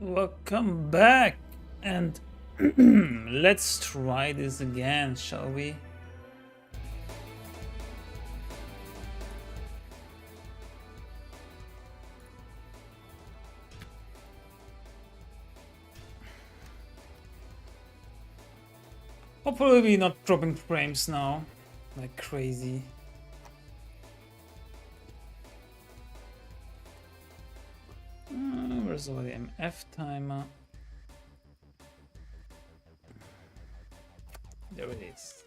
Welcome back, and let's try this again, shall we? Hopefully we're not dropping frames now, like crazy. Where's all the MF timer? There it is.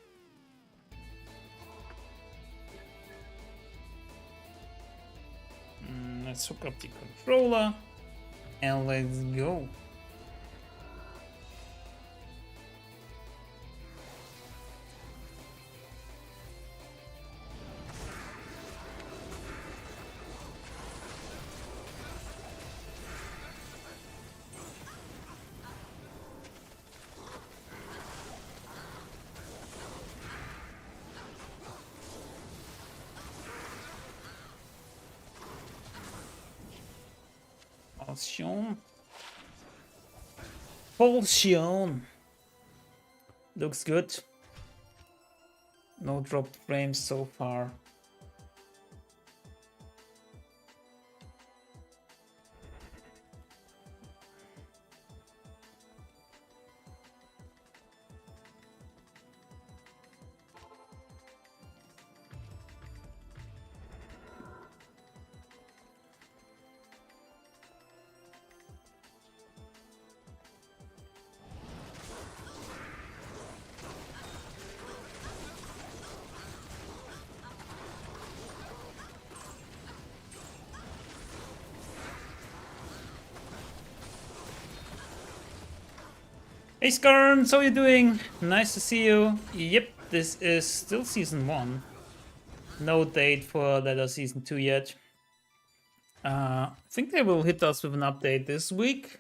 Let's hook up the controller and let's go. Pulsion. Looks good. No dropped frames so far. Hey Skarns, how you doing? Nice to see you. Yep, this is still season 1. No date for Ladder season 2 yet. I think they will hit us with an update this week.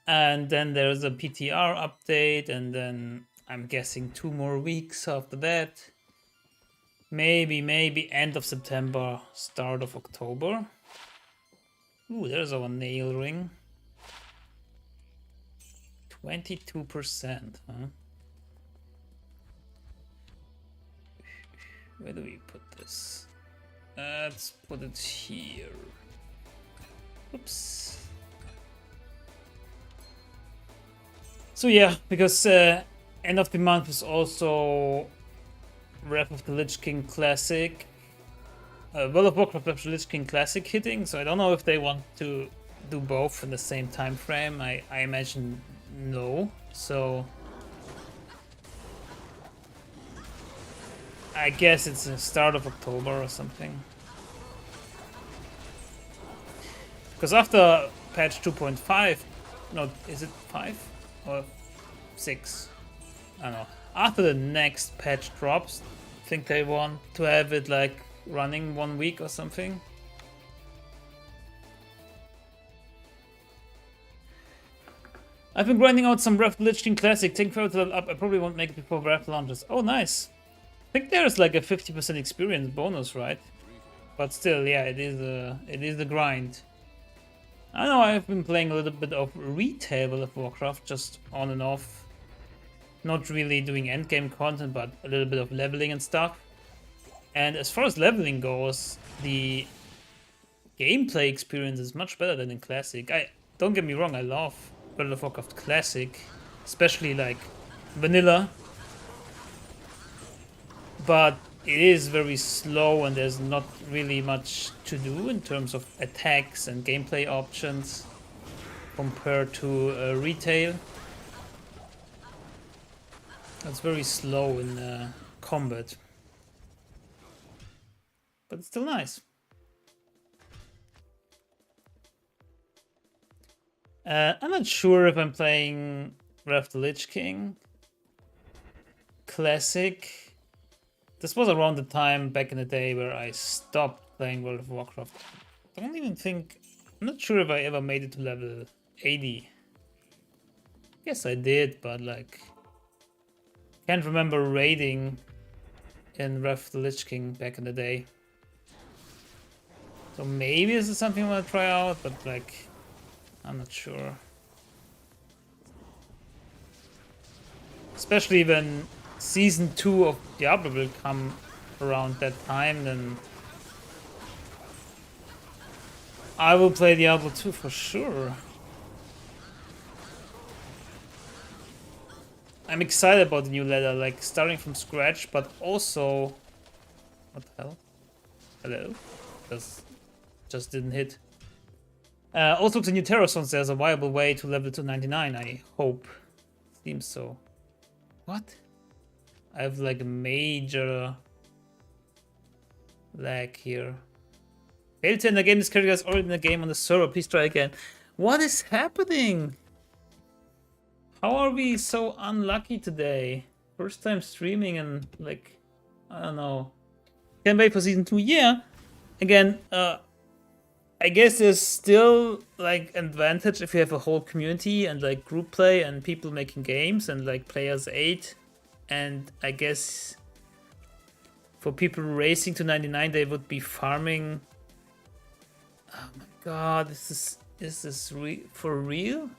And then there's a PTR update, and then I'm guessing 2 more weeks after that. Maybe end of September, start of October. Ooh, there's our nail ring. 22%, huh? Where do we put this? Let's put it here. Oops. So yeah, because end of the month is also Wrath of the Lich King Classic. World of Warcraft Wrath of the Lich King Classic hitting, so I don't know if they want to do both in the same time frame. I imagine no, so I guess it's the start of October or something. Because after patch 2.5, no, is it 5 or 6? I don't know. After the next patch drops, I think they want to have it like running 1 week or something. I've been grinding out some Wrath of the Lich King Classic. Take forever to level up. I probably won't make it before Wrath launches. Oh, nice. I think there's like a 50% experience bonus, right? But still, yeah, it is a grind. I know I've been playing a little bit of retail World of Warcraft, just on and off. Not really doing endgame content, but a little bit of leveling and stuff. And as far as leveling goes, the gameplay experience is much better than in Classic. Don't get me wrong, I love World of Warcraft Classic, especially like vanilla, but it is very slow and there's not really much to do in terms of attacks and gameplay options compared to retail. It's very slow in combat, but it's still nice. I'm not sure if I'm playing Wrath of the Lich King Classic. This was around the time back in the day where I stopped playing World of Warcraft. I don't even think... I'm not sure if I ever made it to level 80. Yes, I did, but like... Can't remember raiding in Wrath of the Lich King back in the day. So maybe this is something I want to try out, but like... I'm not sure. Especially when Season 2 of Diablo will come around that time, then I will play Diablo 2 for sure. I'm excited about the new ladder, like starting from scratch, but also... What the hell? Hello? Just didn't hit. Also, the new Terror Zones, there's a viable way to level to 99, I hope. Seems so. What? I have like a major lag here. Failed to end the game, this character is already in the game on the server, please try again. What is happening? How are we so unlucky today? First time streaming and like, I don't know. Can't wait for season 2, yeah. Again, I guess there's still like advantage if you have a whole community and like group play and people making games and like players 8. And I guess for people racing to 99, they would be farming. Oh my god, is this for real?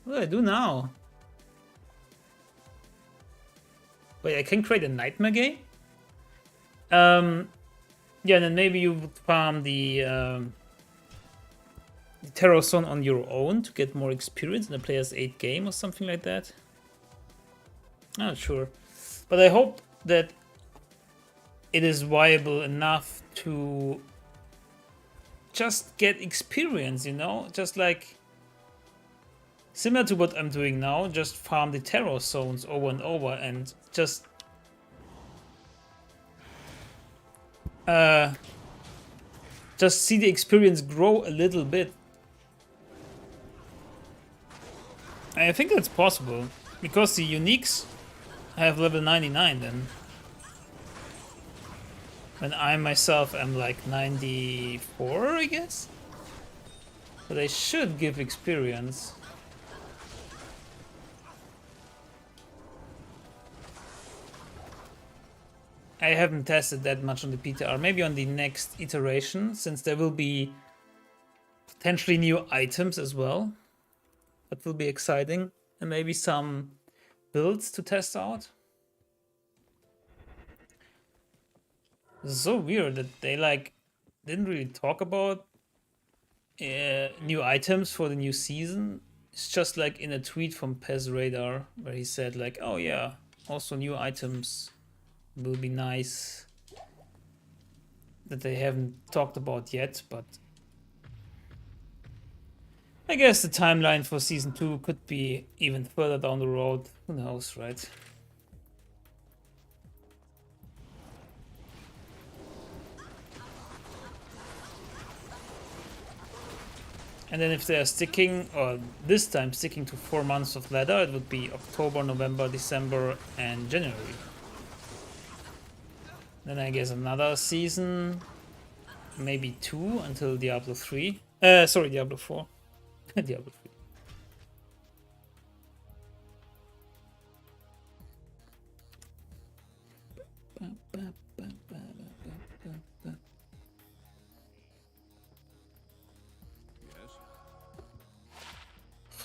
What do I do now? Wait, I can create a nightmare game? Yeah, then maybe you would farm the Terror Zone on your own to get more experience in a player's 8 game or something like that. I'm not sure. But I hope that it is viable enough to just get experience, you know? Just like similar to what I'm doing now, just farm the Terror Zones over and over and just see the experience grow a little bit. I think that's possible because the uniques have level 99 then. And I myself am like 94, I guess? So they should give experience. I haven't tested that much on the PTR. Maybe on the next iteration, since there will be potentially new items as well. That will be exciting. And maybe some builds to test out. It's so weird that they like didn't really talk about new items for the new season. It's just like in a tweet from Pez Radar where he said like, oh yeah, also new items will be nice that they haven't talked about yet, but I guess the timeline for season 2 could be even further down the road. Who knows, right? And then if they are sticking, or this time sticking to 4 months of ladder, it would be October, November, December, and January. Then I guess another season, maybe 2 until Diablo 3. Sorry, Diablo 4. Diablo 3.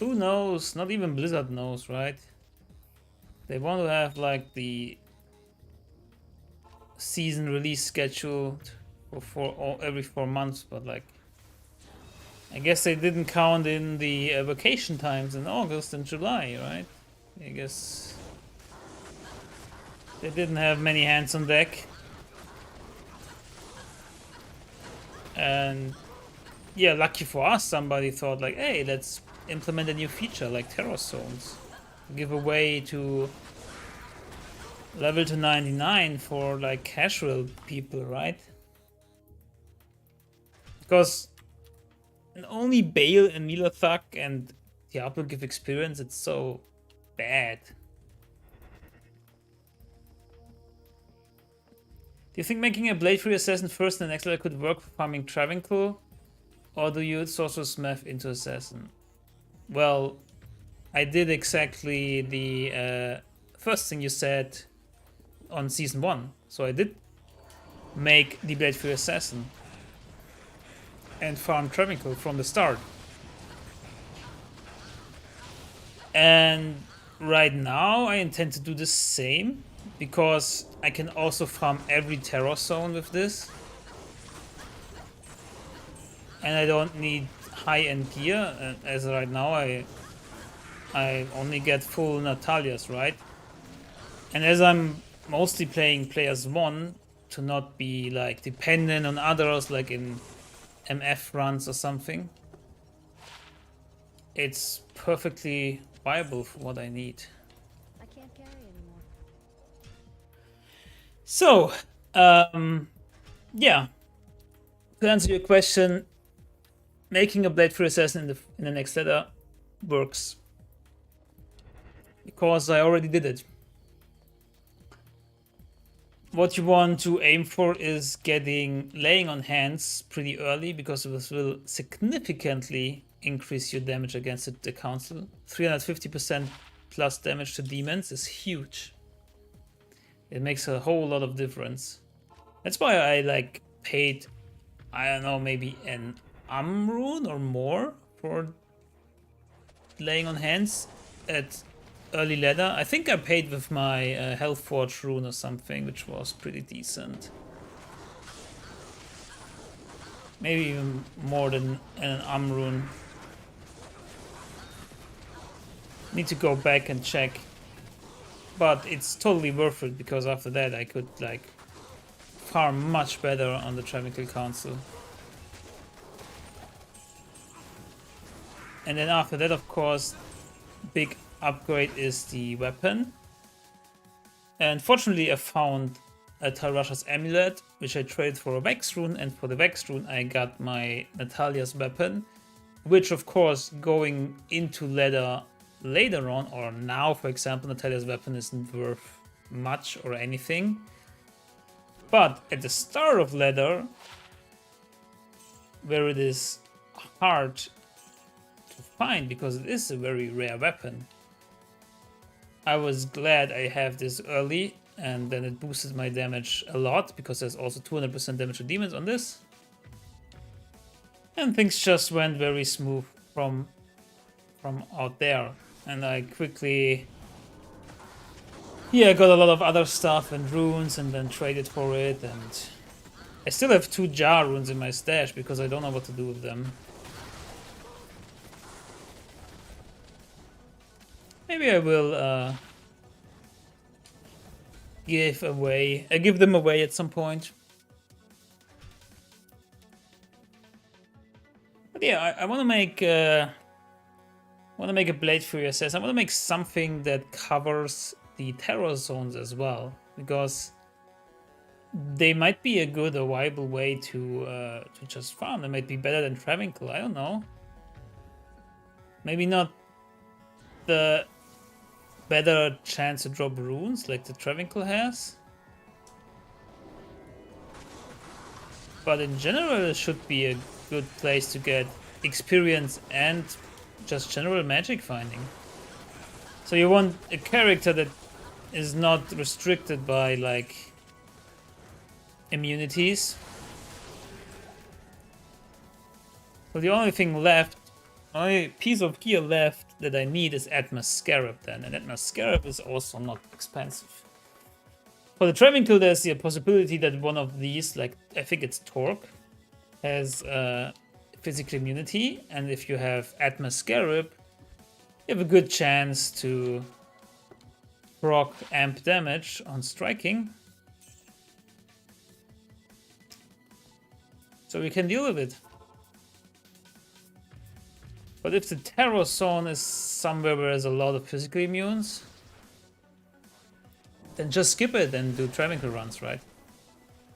Who knows? Not even Blizzard knows, right? They want to have like the season release scheduled for every 4 months, but like I guess they didn't count in the vacation times in August and July, right? I guess they didn't have many hands on deck. And yeah, lucky for us, somebody thought like, hey, let's implement a new feature like Terror Zones. Give a way to level to 99 for like casual people, right? Because only Bale and Milothak and Diablo give experience, it's so bad. Do you think making a Blade Free Assassin first and the next level could work for farming Travincal? Or do you Sorcerer's Math into Assassin? Well, I did exactly the first thing you said on season 1. So I did make the Blade Free Assassin. and farm Travincal from the start. And right now I intend to do the same, because I can also farm every terror zone with this. And I don't need high-end gear, as right now I only get full Natalia's, right? And as I'm mostly playing players 1, to not be like dependent on others like in MF runs or something, it's perfectly viable for what I need. I can't carry anymore. So, yeah. To answer your question, making a Blade for Assassin in the next letter works. Because I already did it. What you want to aim for is getting laying on hands pretty early, because this will significantly increase your damage against the council. 350% plus damage to demons is huge. It makes a whole lot of difference. That's why I like paid, I don't know, maybe an rune or more for laying on hands at early ladder. I think I paid with my Health Forge rune or something, which was pretty decent. Maybe even more than an rune. Need to go back and check. But it's totally worth it, because after that I could like farm much better on the Travincal Council. And then after that, of course, big upgrade is the weapon. And fortunately I found a Tarasha's Amulet, which I traded for a Vex rune, and for the Vex rune I got my Natalia's weapon, which of course going into ladder later on, or now for example, Natalia's weapon isn't worth much or anything. But at the start of ladder, where it is hard to find because it is a very rare weapon, I was glad I have this early, and then it boosted my damage a lot, because there's also 200% damage to demons on this. And things just went very smooth from out there. And I quickly, got a lot of other stuff and runes, and then traded for it. And I still have 2 jar runes in my stash, because I don't know what to do with them. Maybe I will give them away at some point. But yeah, I want to make a Blade Fury SS. I want to make something that covers the terror zones as well, because they might be a good or viable way to just farm. They might be better than Travincal. I don't know. Maybe not the better chance to drop runes like the Travincal has, but in general it should be a good place to get experience and just general magic finding. So you want a character that is not restricted by like immunities. So the only piece of gear left that I need is Atma's Scarab then, and Atma's Scarab is also not expensive. For the Travincal, there's the possibility that one of these, like I think it's Torque, has physical immunity, and if you have Atma's Scarab, you have a good chance to proc amp damage on striking. So we can deal with it. But if the terror zone is somewhere where there's a lot of physical immunes, then just skip it and do Travincal runs, right?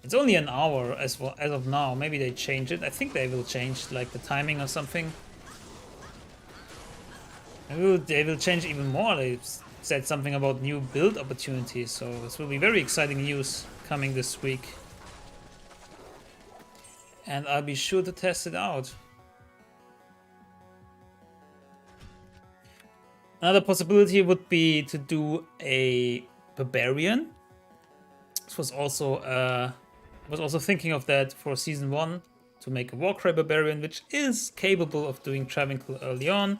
It's only an hour as of now. Maybe they change it. I think they will change like the timing or something. Maybe they will change even more. They said something about new build opportunities, so this will be very exciting news coming this week. And I'll be sure to test it out. Another possibility would be to do a Barbarian. This was also I was also thinking of that for season 1, to make a Warcry Barbarian, which is capable of doing Travincal early on.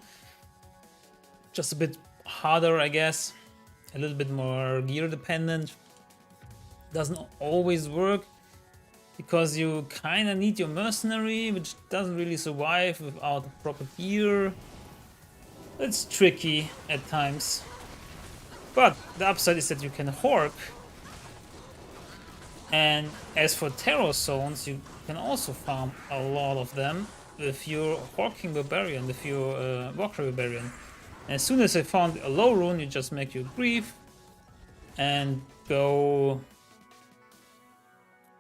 Just a bit harder, I guess. A little bit more gear dependent. Doesn't always work, because you kind of need your mercenary, which doesn't really survive without proper gear. It's tricky at times. But the upside is that you can hork. And as for terror zones, you can also farm a lot of them with your Horking Barbarian, with your Warcry Barbarian. And as soon as I found a low rune, you just make your Grief and go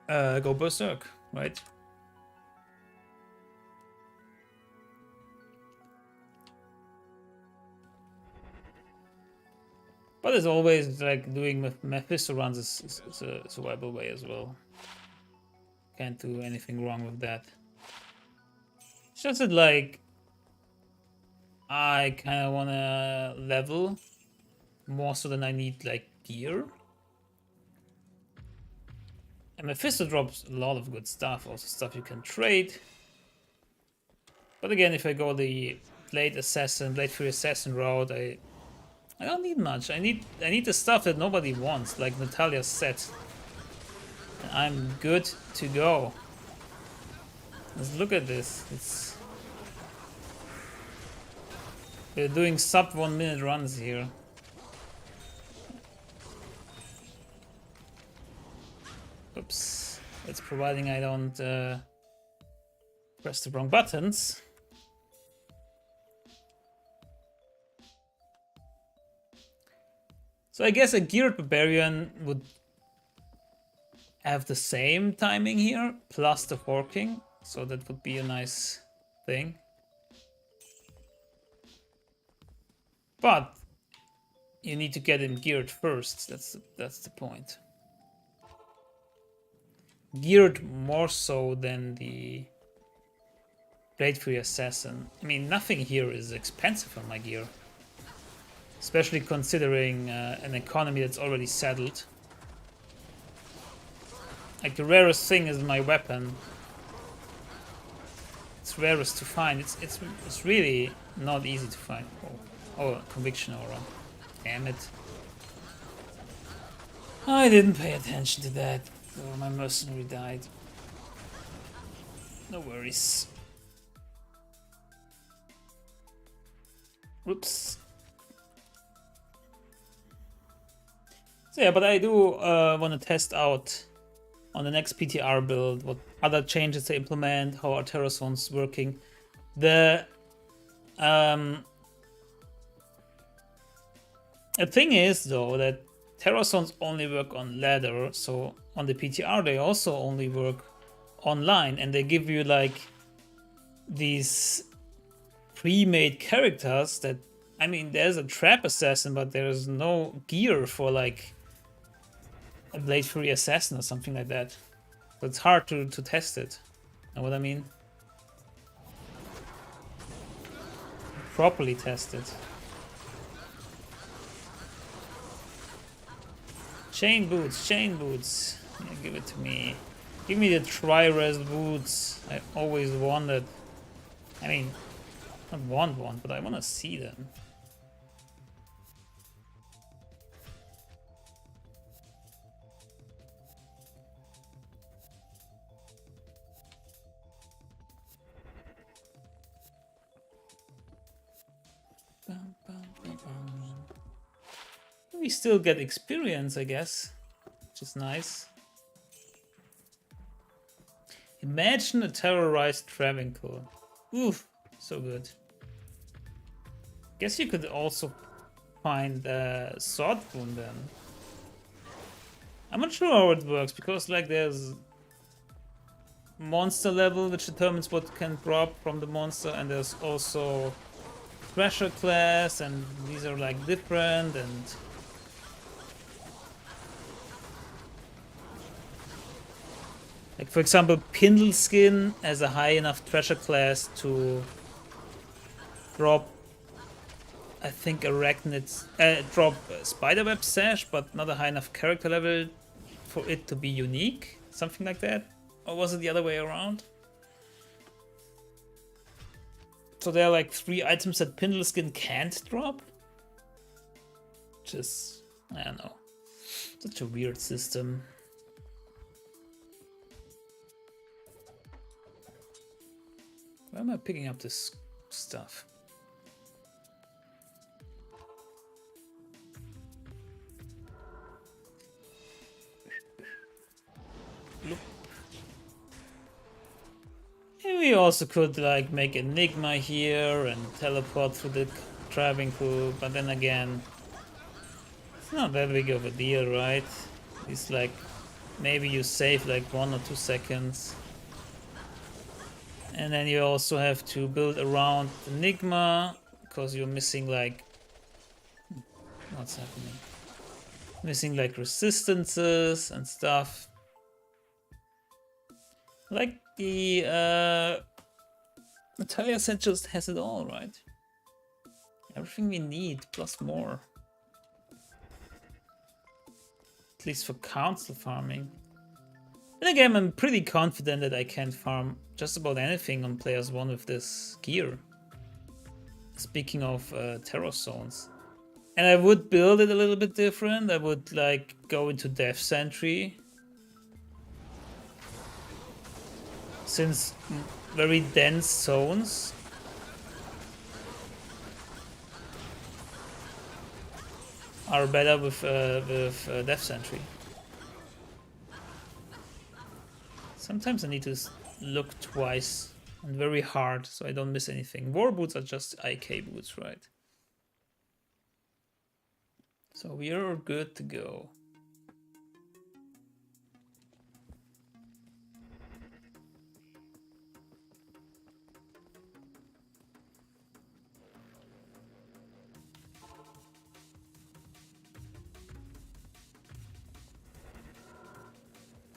Berserk, right? But as always, like doing Mephisto runs is a survival way as well. Can't do anything wrong with that. It's just that, like, I kind of want to level more so than I need, like, gear. And Mephisto drops a lot of good stuff, also stuff you can trade. But again, if I go the Blade Fury Assassin route, I don't need much. I need the stuff that nobody wants, like Natalia's set. And I'm good to go. Let's look at this. We're doing sub 1 minute runs here. Oops. That's providing I don't press the wrong buttons. So I guess a geared barbarian would have the same timing here, plus the forking. So that would be a nice thing. But you need to get him geared first. That's the point. Geared more so than the Blade Fury Assassin. I mean, nothing here is expensive on my gear. Especially considering an economy that's already settled. Like, the rarest thing is my weapon. It's rarest to find. It's really not easy to find. Oh, Conviction Aura. Damn it. I didn't pay attention to that. Oh, my mercenary died. No worries. Whoops. So yeah, but I do want to test out on the next PTR build what other changes they implement, how are terror zones working. The thing is, though, that terror zones only work on ladder, so on the PTR they also only work online, and they give you like these pre-made characters that, I mean, there's a trap assassin, but there's no gear for like a Blade Fury Assassin or something like that. So it's hard to test it. Know what I mean? Properly test it. Chain boots. Yeah, give it to me. Give me the tri-res boots. I always wanted. I mean, I want one, but I want to see them. We still get experience, I guess, which is nice. Imagine a terrorized Travincal. Oof, so good. Guess you could also find a sword rune then. I'm not sure how it works, because like there's monster level which determines what can drop from the monster, and there's also Thrasher class, and these are like different, and like, for example, Pindle Skin has a high enough Thrasher class to drop, I think, drop Spiderweb Sash, but not a high enough character level for it to be unique. Something like that. Or was it the other way around? So there are like 3 items that Pindle Skin can't drop. Just, I don't know. Such a weird system. Why am I picking up this stuff? Look. We also could like make Enigma here and teleport through the Travincal, but then again, it's not that big of a deal, right? It's like maybe you save like 1 or 2 seconds. And then you also have to build around Enigma, because you're missing like... What's happening? Missing like resistances and stuff. Like the Natalia set just has it all, right? Everything we need, plus more. At least for council farming. And again, I'm pretty confident that I can farm just about anything on players 1 with this gear. Speaking of terror zones. And I would build it a little bit different. I would like go into Death Sentry. Since very dense zones are better with Death Sentry. Sometimes I need to look twice and very hard so I don't miss anything. War boots are just IK boots, right? So we are good to go.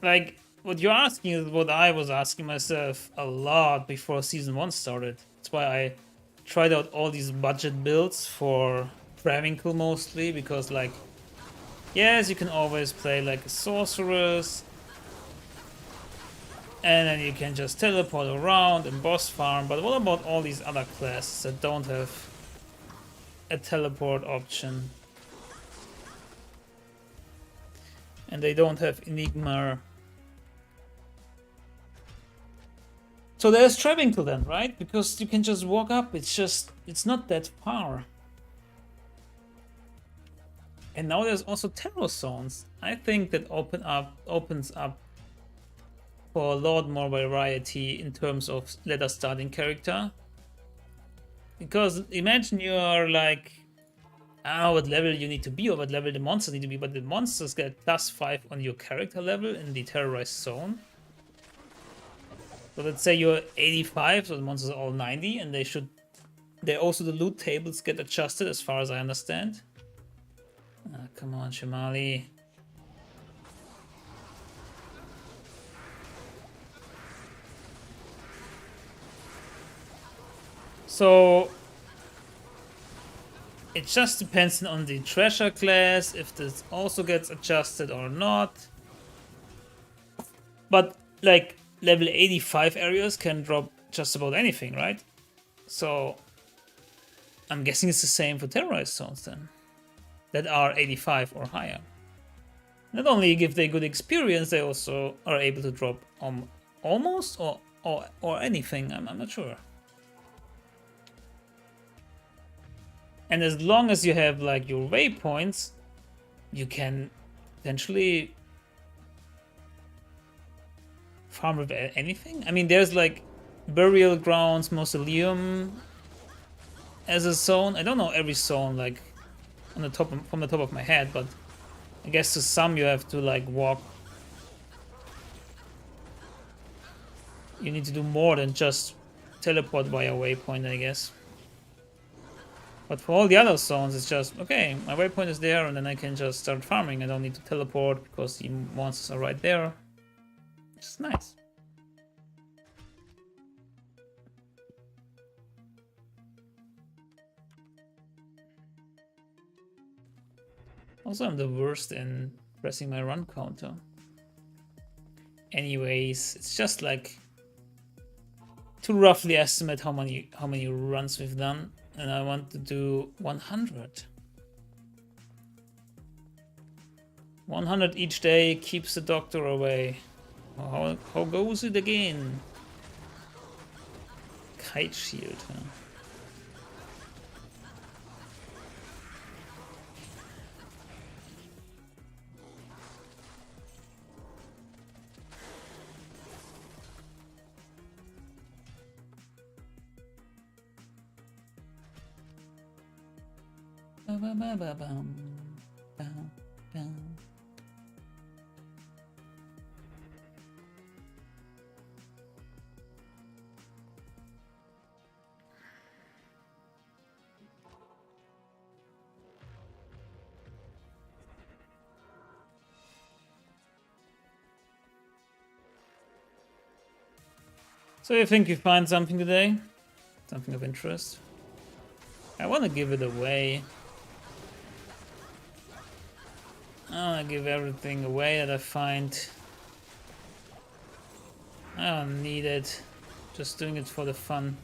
Like, what you're asking is what I was asking myself a lot before Season 1 started. That's why I tried out all these budget builds for Travincal mostly, because like, yes, you can always play like a sorceress, and then you can just teleport around and boss farm, but what about all these other classes that don't have a teleport option? And they don't have Enigma. So there's Travincal then, right? Because you can just walk up, it's not that far. And now there's also terror zones. I think that opens up for a lot more variety in terms of letter starting character. Because imagine you are like, I don't know what level you need to be or what level the monsters need to be, but the monsters get +5 on your character level in the terrorized zone. So let's say you're 85, so the monsters are all 90, and they also, the loot tables get adjusted as far as I understand. Come on, Shimali. So it just depends on the treasure class, if this also gets adjusted or not. But like level 85 areas can drop just about anything, right? So I'm guessing it's the same for terrorized zones then, that are 85 or higher. Not only give they good experience, they also are able to drop almost or anything. I'm not sure. And as long as you have like your waypoints, you can potentially farm with anything. I mean, there's like burial grounds, mausoleum as a zone. I don't know every zone like on the top from the top of my head, but I guess to some you have to like walk. You need to do more than just teleport via waypoint, I guess. But for all the other zones, it's just, okay, my waypoint is there, and then I can just start farming. I don't need to teleport because the monsters are right there. It's nice. Also, I'm the worst in pressing my run counter. Anyways, it's just like to roughly estimate how many runs we've done, and I want to do 100. 100 each day keeps the doctor away. How goes it again? Kite shield, huh? So you think you find something today? Something of interest? I want to give it away. I want to give everything away that I find. I don't need it. Just doing it for the fun.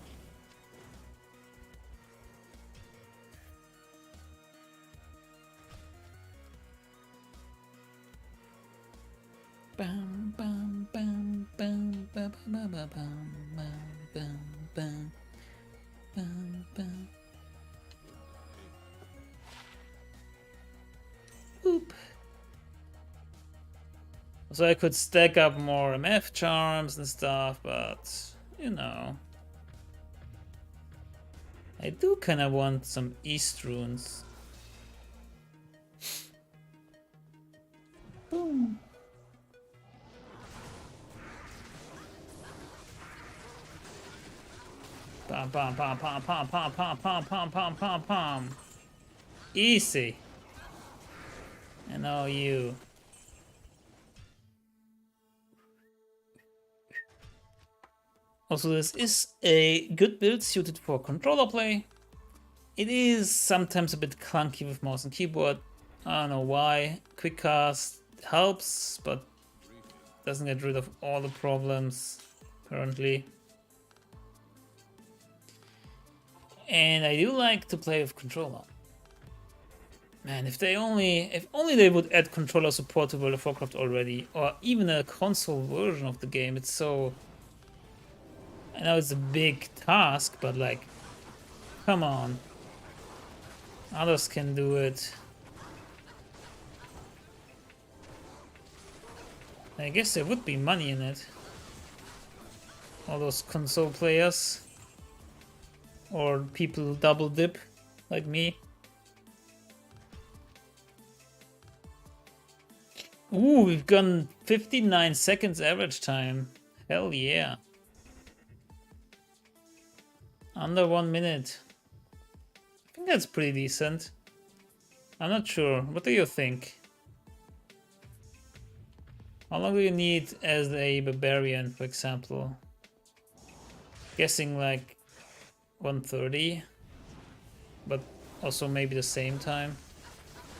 Bam, bam, bam, bam, bam, bam, bam, bam, bam, bam, bam, bam. Oop. So I could stack up more MF charms and stuff, but you know, I do kind of want some East runes. Boom. Pam pam pam pam pam pam pam pam pam pam pam pam. Easy. I know you. Also, this is a good build suited for controller play. It is sometimes a bit clunky with mouse and keyboard. I don't know why. Quick cast helps, but doesn't get rid of all the problems currently. And I do like to play with controller. Man, if only they would add controller support to World of Warcraft already, or even a console version of the game. It's so, I know it's a big task, but like, come on. Others can do it. I guess there would be money in it. All those console players. Or people who double dip, like me. Ooh, we've gone 59 seconds average time. Hell yeah. Under 1 minute. I think that's pretty decent. I'm not sure. What do you think? How long do you need as a barbarian, for example? Guessing like 130, but also maybe the same time,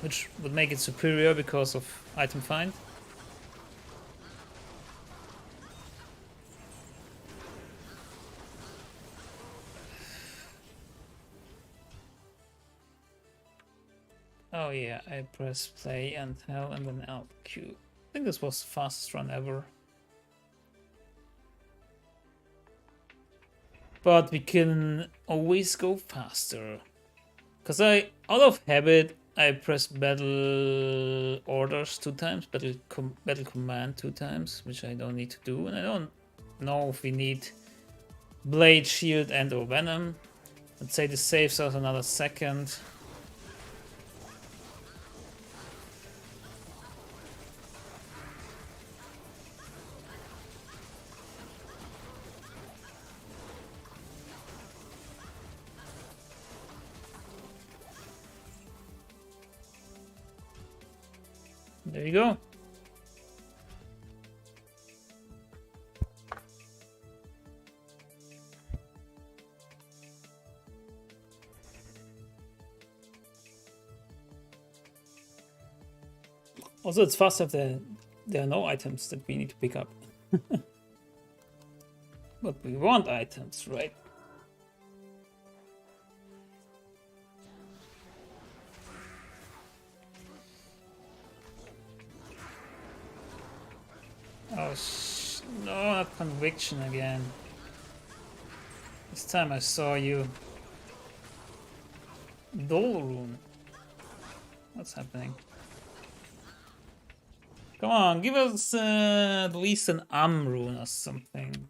which would make it superior because of item find. Oh yeah, I press play and L and then LQ. I think this was the fastest run ever. But we can always go faster. Because out of habit, I press battle orders 2 times, battle command 2 times, which I don't need to do. And I don't know if we need blade, shield, and or venom. Let's say this saves us another second. There you go. Also, it's fast if there are no items that we need to pick up. But we want items, right? Oh, no, not conviction again. This time I saw you. Dole rune. What's happening? Come on, give us at least an rune or something.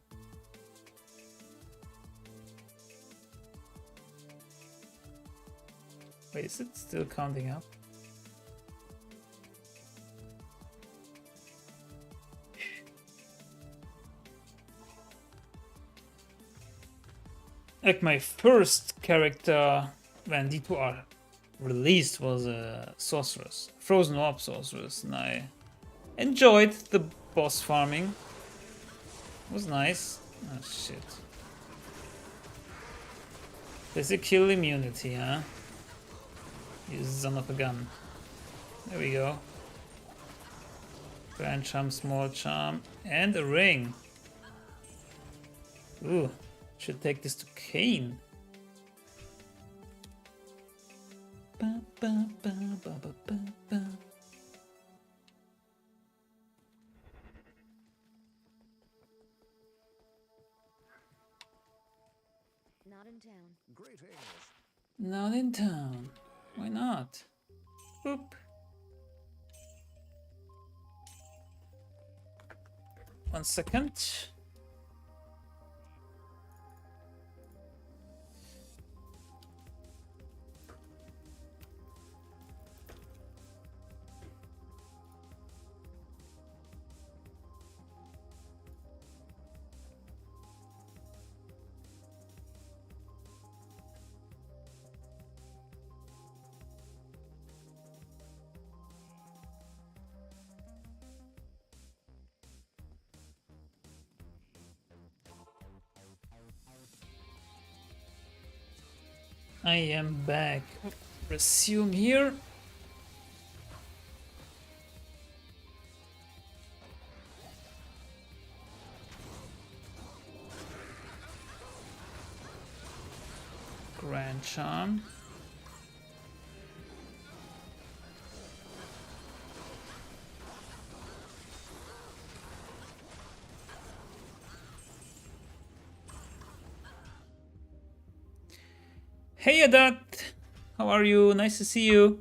Wait, is it still counting up? Like my first character when D2R released was a sorceress, frozen orb sorceress, and I enjoyed the boss farming. It was nice. Oh shit. Physical immunity, huh? You son of a gun. There we go. Grand charm, small charm, and a ring. Ooh, should take this to Kane. Ba, ba, ba, ba, ba, ba, ba. Not in town. Not in town. Why not? Boop. One second. I am back. Resume here. Grand charm. Hey Adat, how are you? Nice to see you.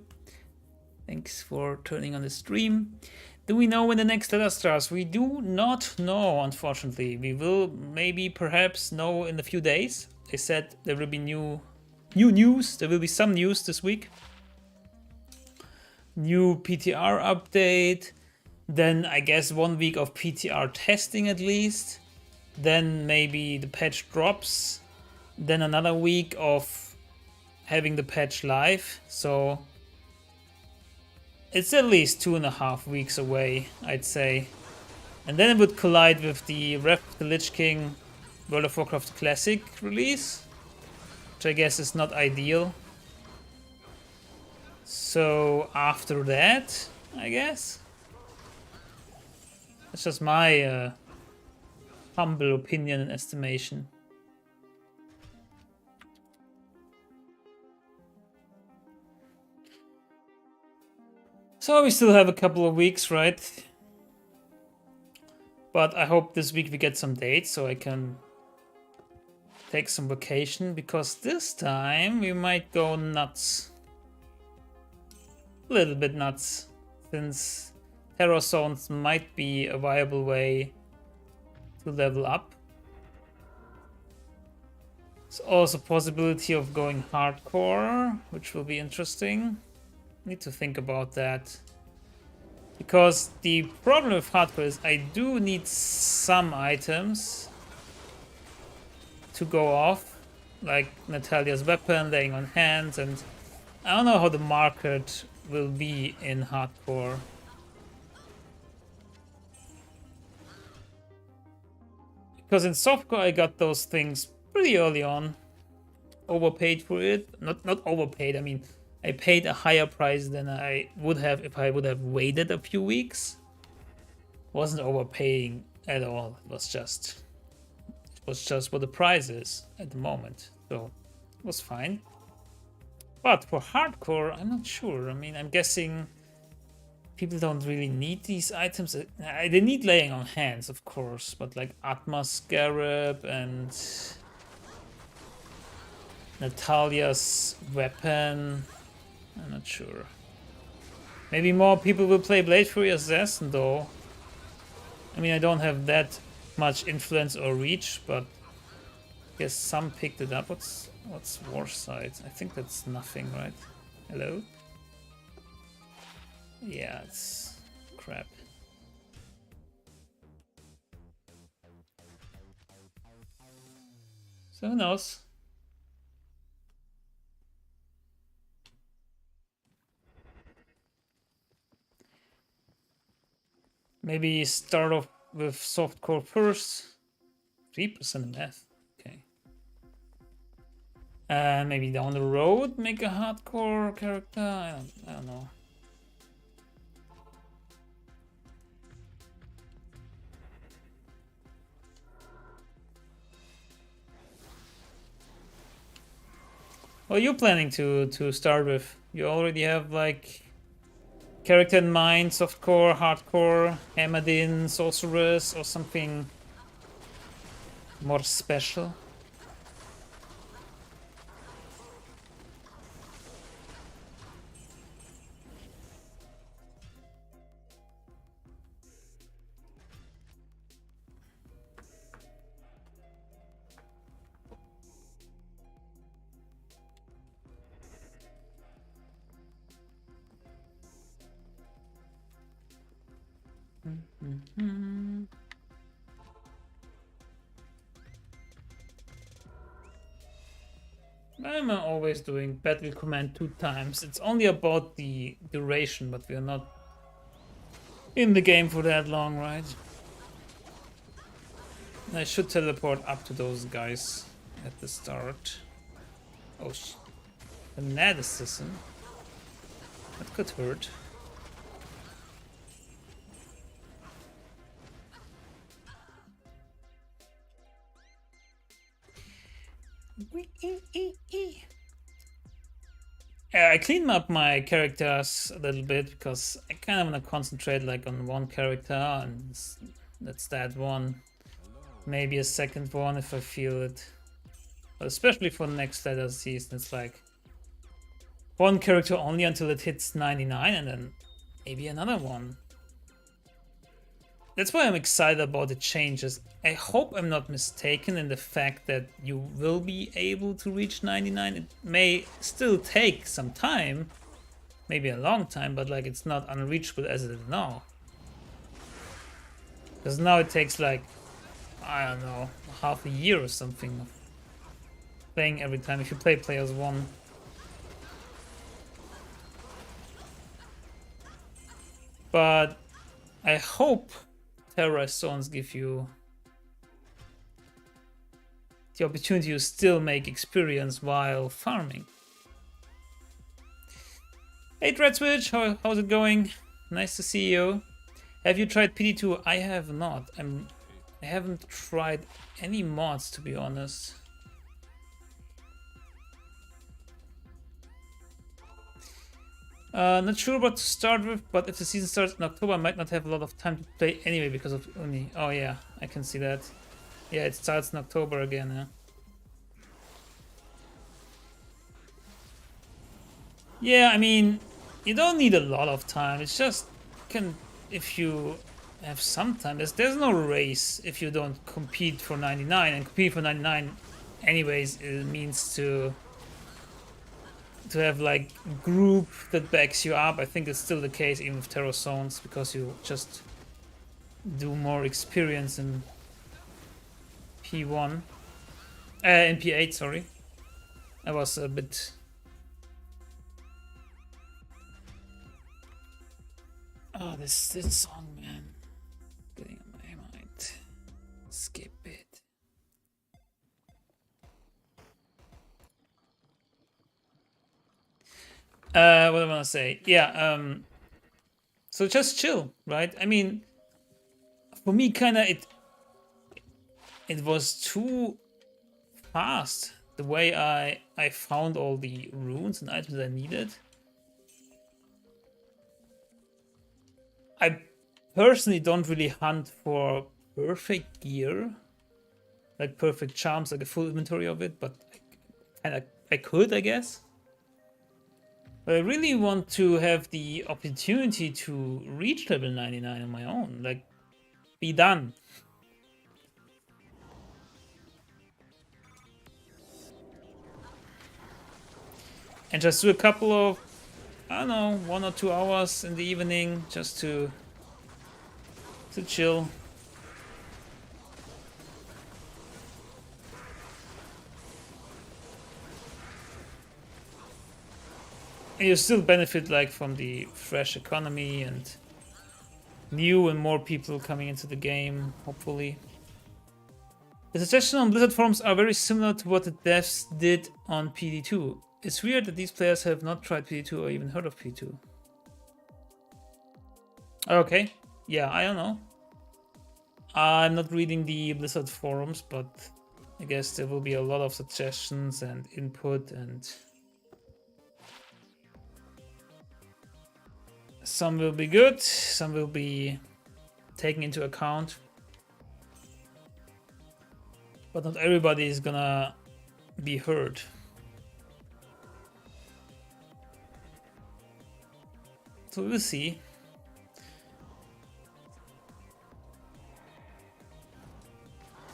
Thanks for turning on the stream. Do we know when the next letter starts? We do not know, unfortunately. We will maybe perhaps know in a few days. They said there will be new news. There will be some news this week. New PTR update. Then I guess 1 week of PTR testing at least. Then maybe the patch drops. Then another week of having the patch live, so it's at least 2.5 weeks away, I'd say. And then it would collide with the Wrath of the Lich King World of Warcraft Classic release, which I guess is not ideal. So after that, I guess. That's just my humble opinion and estimation. So we still have a couple of weeks, right? But I hope this week we get some dates so I can take some vacation, because this time we might go nuts. A little bit nuts, since Terror Zones might be a viable way to level up. There's also possibility of going hardcore, which will be interesting. Need to think about that, because the problem with hardcore is I do need some items to go off, like Natalia's weapon, laying on hands, and I don't know how the market will be in hardcore. Because in softcore I got those things pretty early on, overpaid for it. Not overpaid, I mean I paid a higher price than I would have if I would have waited a few weeks. Wasn't overpaying at all. It was just was just what the price is at the moment. So it was fine. But for hardcore, I'm not sure. I mean, I'm guessing people don't really need these items. They need laying on hands, of course, but like Atma's Scarab and Natalia's weapon, I'm not sure. Maybe more people will play Blade Fury Assassin though. I mean, I don't have that much influence or reach, but I guess some picked it up. What's Warside? I think that's nothing, right? Hello? Yeah, it's crap. So who knows? Maybe start off with softcore first. 3% math. Okay. Maybe down the road make a hardcore character. I don't know. What are you planning to start with? You already have like character in mind, softcore, hardcore, Hamadin, sorceress, or something more special? I'm always doing battle command 2 times. It's only about the duration, but we're not in the game for that long, right? I should teleport up to those guys at the start. Oh, fanaticism. That could hurt. I cleaned up my characters a little bit because I kind of want to concentrate like on one character, and that's that one. Maybe a second one if I feel it. But especially for the next letter season, it's like one character only until it hits 99, and then maybe another one. That's why I'm excited about the changes. I hope I'm not mistaken in the fact that you will be able to reach 99. It may still take some time, maybe a long time, but like it's not unreachable as it is now. Because now it takes like, I don't know, half a year or something of playing every time if you play players 1. But I hope Terrorized Zones give you the opportunity to still make experience while farming. Hey Dreadswitch, how's it going? Nice to see you. Have you tried PD2? I have not. I haven't tried any mods, to be honest. Not sure what to start with, but if the season starts in October, I might not have a lot of time to play anyway because of Uni. Oh yeah, I can see that. Yeah, it starts in October again, yeah. Yeah, I mean, you don't need a lot of time. It's just if you have some time. There's no race if you don't compete for 99, and compete for 99 anyways it means to have like group that backs you up. I think it's still the case even with Terror Zones because you just do more experience in P1 in P8, sorry. I was a bit this song, man, getting on my mind. Skip it. What I want to say, yeah. So just chill, right? I mean, for me, kind of it was too fast the way I found all the runes and items I needed. I personally don't really hunt for perfect gear, like perfect charms, like a full inventory of it, but I could, I guess. But I really want to have the opportunity to reach level 99 on my own, like be done. And just do a couple of, I don't know, 1 or 2 hours in the evening just to chill. And you still benefit like from the fresh economy and new and more people coming into the game, hopefully. The suggestions on Blizzard forums are very similar to what the devs did on PD2. It's weird that these players have not tried PD2 or even heard of PD2. Okay, yeah, I don't know. I'm not reading the Blizzard forums, but I guess there will be a lot of suggestions and input, and some will be good, some will be taken into account. But not everybody is gonna be heard. So we'll see.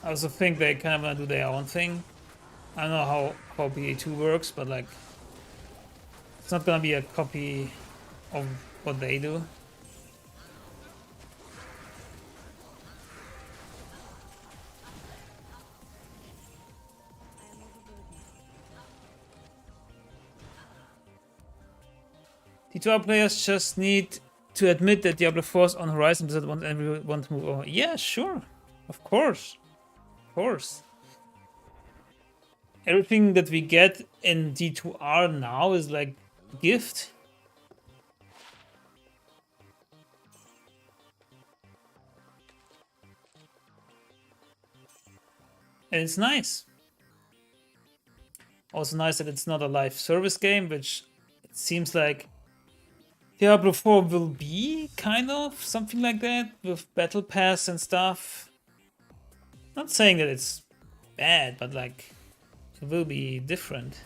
I also think they kind of wanna do their own thing. I don't know how BA2 works, but like it's not gonna be a copy of what they do. D2R players just need to admit that Diablo 4 is on Horizon Blizzard want everyone to move over. Yeah, sure. Of course. Of course. Everything that we get in D2R now is like a gift. And it's nice. Also nice that it's not a live service game, which it seems like Diablo 4 will be, kind of, something like that, with Battle Pass and stuff. Not saying that it's bad, but like, it will be different.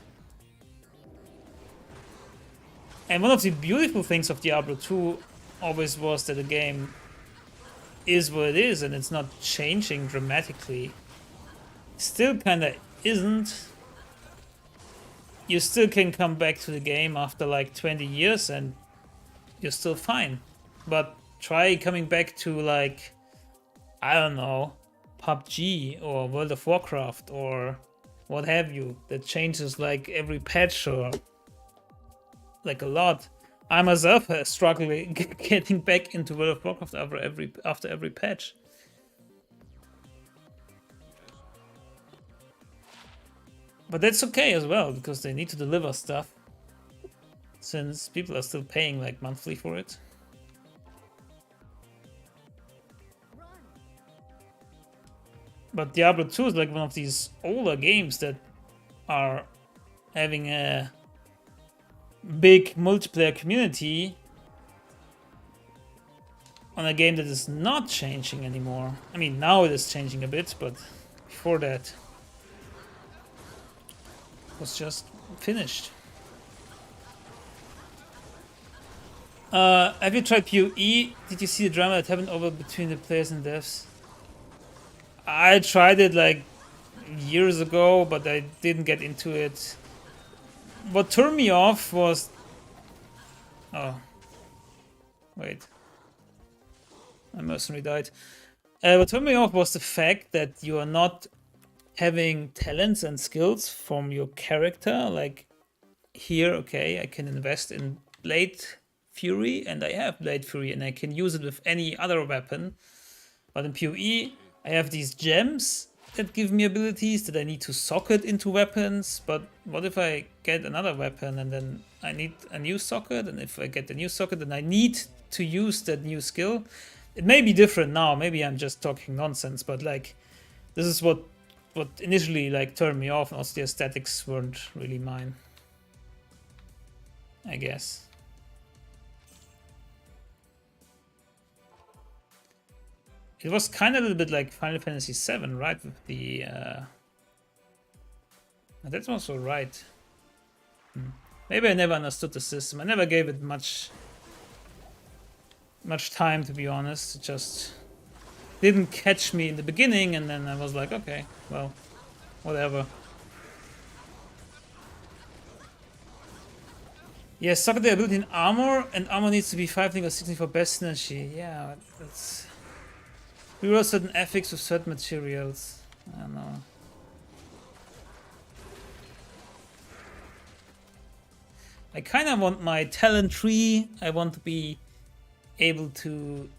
And one of the beautiful things of Diablo 2 always was that the game is what it is and it's not changing dramatically. Still kinda isn't. You still can come back to the game after like 20 years and you're still fine. But try coming back to like, I don't know, PUBG or World of Warcraft or what have you, that changes like every patch or like a lot. I myself struggling getting back into World of Warcraft after every patch. But that's okay as well, because they need to deliver stuff, since people are still paying like monthly for it. But Diablo 2 is like one of these older games that are having a big multiplayer community on a game that is not changing anymore. I mean, now it is changing a bit, but before that was just finished. Have you tried PoE? Did you see the drama that happened over between the players and devs? I tried it like years ago, but I didn't get into it. What turned me off was... Oh. Wait. My mercenary died. What turned me off was the fact that you are not having talents and skills from your character. Like here, okay, I can invest in Blade Fury, and I have Blade Fury, and I can use it with any other weapon. But in PoE, I have these gems that give me abilities that I need to socket into weapons. But what if I get another weapon and then I need a new socket? And if I get the new socket, then I need to use that new skill. It may be different now. Maybe I'm just talking nonsense, but like, This is what initially like turned me off, and also the aesthetics weren't really mine, I guess. It was kind of a little bit like Final Fantasy VII, right? With the that's also right. Maybe I never understood the system. I never gave it much time, to be honest. It just didn't catch me in the beginning, and then I was like, okay, well, whatever. Yeah, suck the ability in armor, and armor needs to be 5 or 16 for best synergy. Yeah, that's... Reroll certain ethics with certain materials. I don't know. I kind of want my talent tree. I want to be able to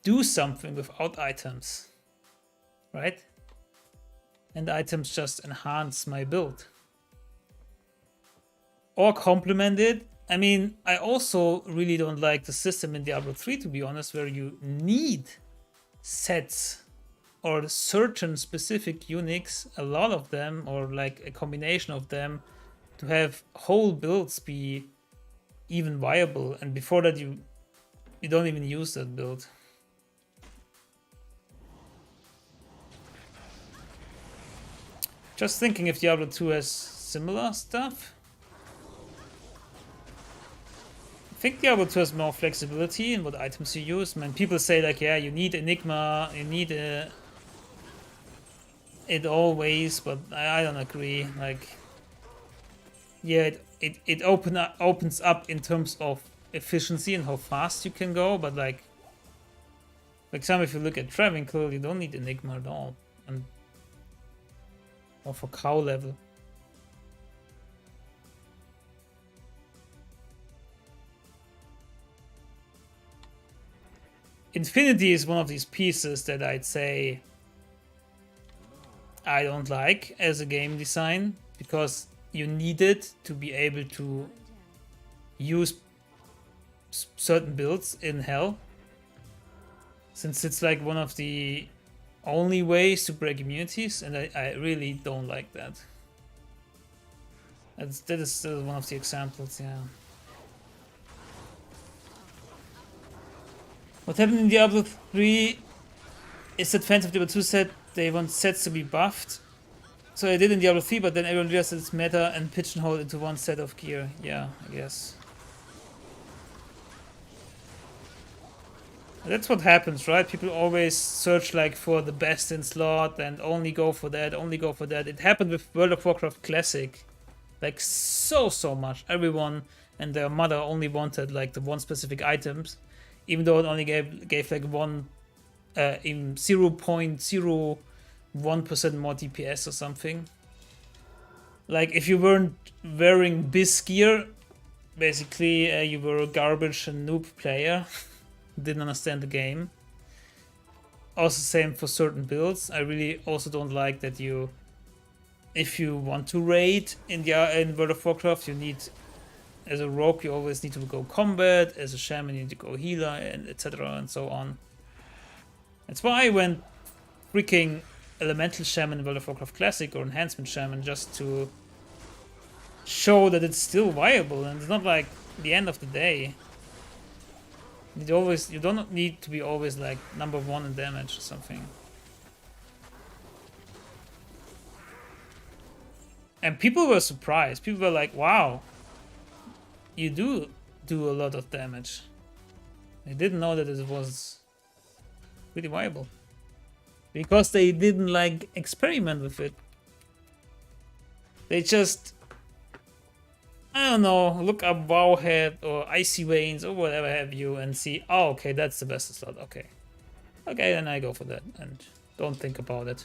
do something without items, right? And items just enhance my build. Or complement it. I mean, I also really don't like the system in Diablo 3, to be honest, where you need sets or certain specific uniques, a lot of them, or like a combination of them, to have whole builds be even viable. And before that, you don't even use that build. Just thinking if Diablo 2 has similar stuff. I think Diablo 2 has more flexibility in what items you use. I mean, people say like, yeah, you need Enigma, you need it always, but I don't agree. Like, yeah, it opens up in terms of efficiency and how fast you can go, but like, for example, if you look at Travincal, you don't need Enigma at all, and or for cow level. Infinity is one of these pieces that I'd say I don't like as a game design, because you need it to be able to use certain builds in Hell, since it's like one of the only ways to break immunities, and I really don't like that. That is one of the examples, yeah. What happened in Diablo 3 is that fans of Diablo 2 said they want sets to be buffed. So I did in Diablo 3, but then everyone realized it's meta and pigeonholed into one set of gear. Yeah, I guess. That's what happens, right? People always search like for the best in slot and only go for that, only go for that. It happened with World of Warcraft Classic. Like so much. Everyone and their mother only wanted like the one specific items, even though it only gave like one in 0.01% more DPS or something. Like if you weren't wearing this gear, basically you were a garbage and noob player. Didn't understand the game. Also same for certain builds. I really also don't like that you, if you want to raid in World of Warcraft, you need, as a rogue, you always need to go combat. As a shaman, you need to go healer, and etc. and so on. That's why I went freaking Elemental Shaman in World of Warcraft Classic or Enhancement Shaman, just to show that it's still viable, and it's not like the end of the day. You don't need to be always like #1 in damage or something. And people were surprised. People were like, wow, you do a lot of damage. They didn't know that it was really viable, because they didn't like experiment with it. They just, I don't know, look up Wowhead or Icy Veins or whatever have you and see, oh, okay, that's the best slot. Okay, then I go for that and don't think about it.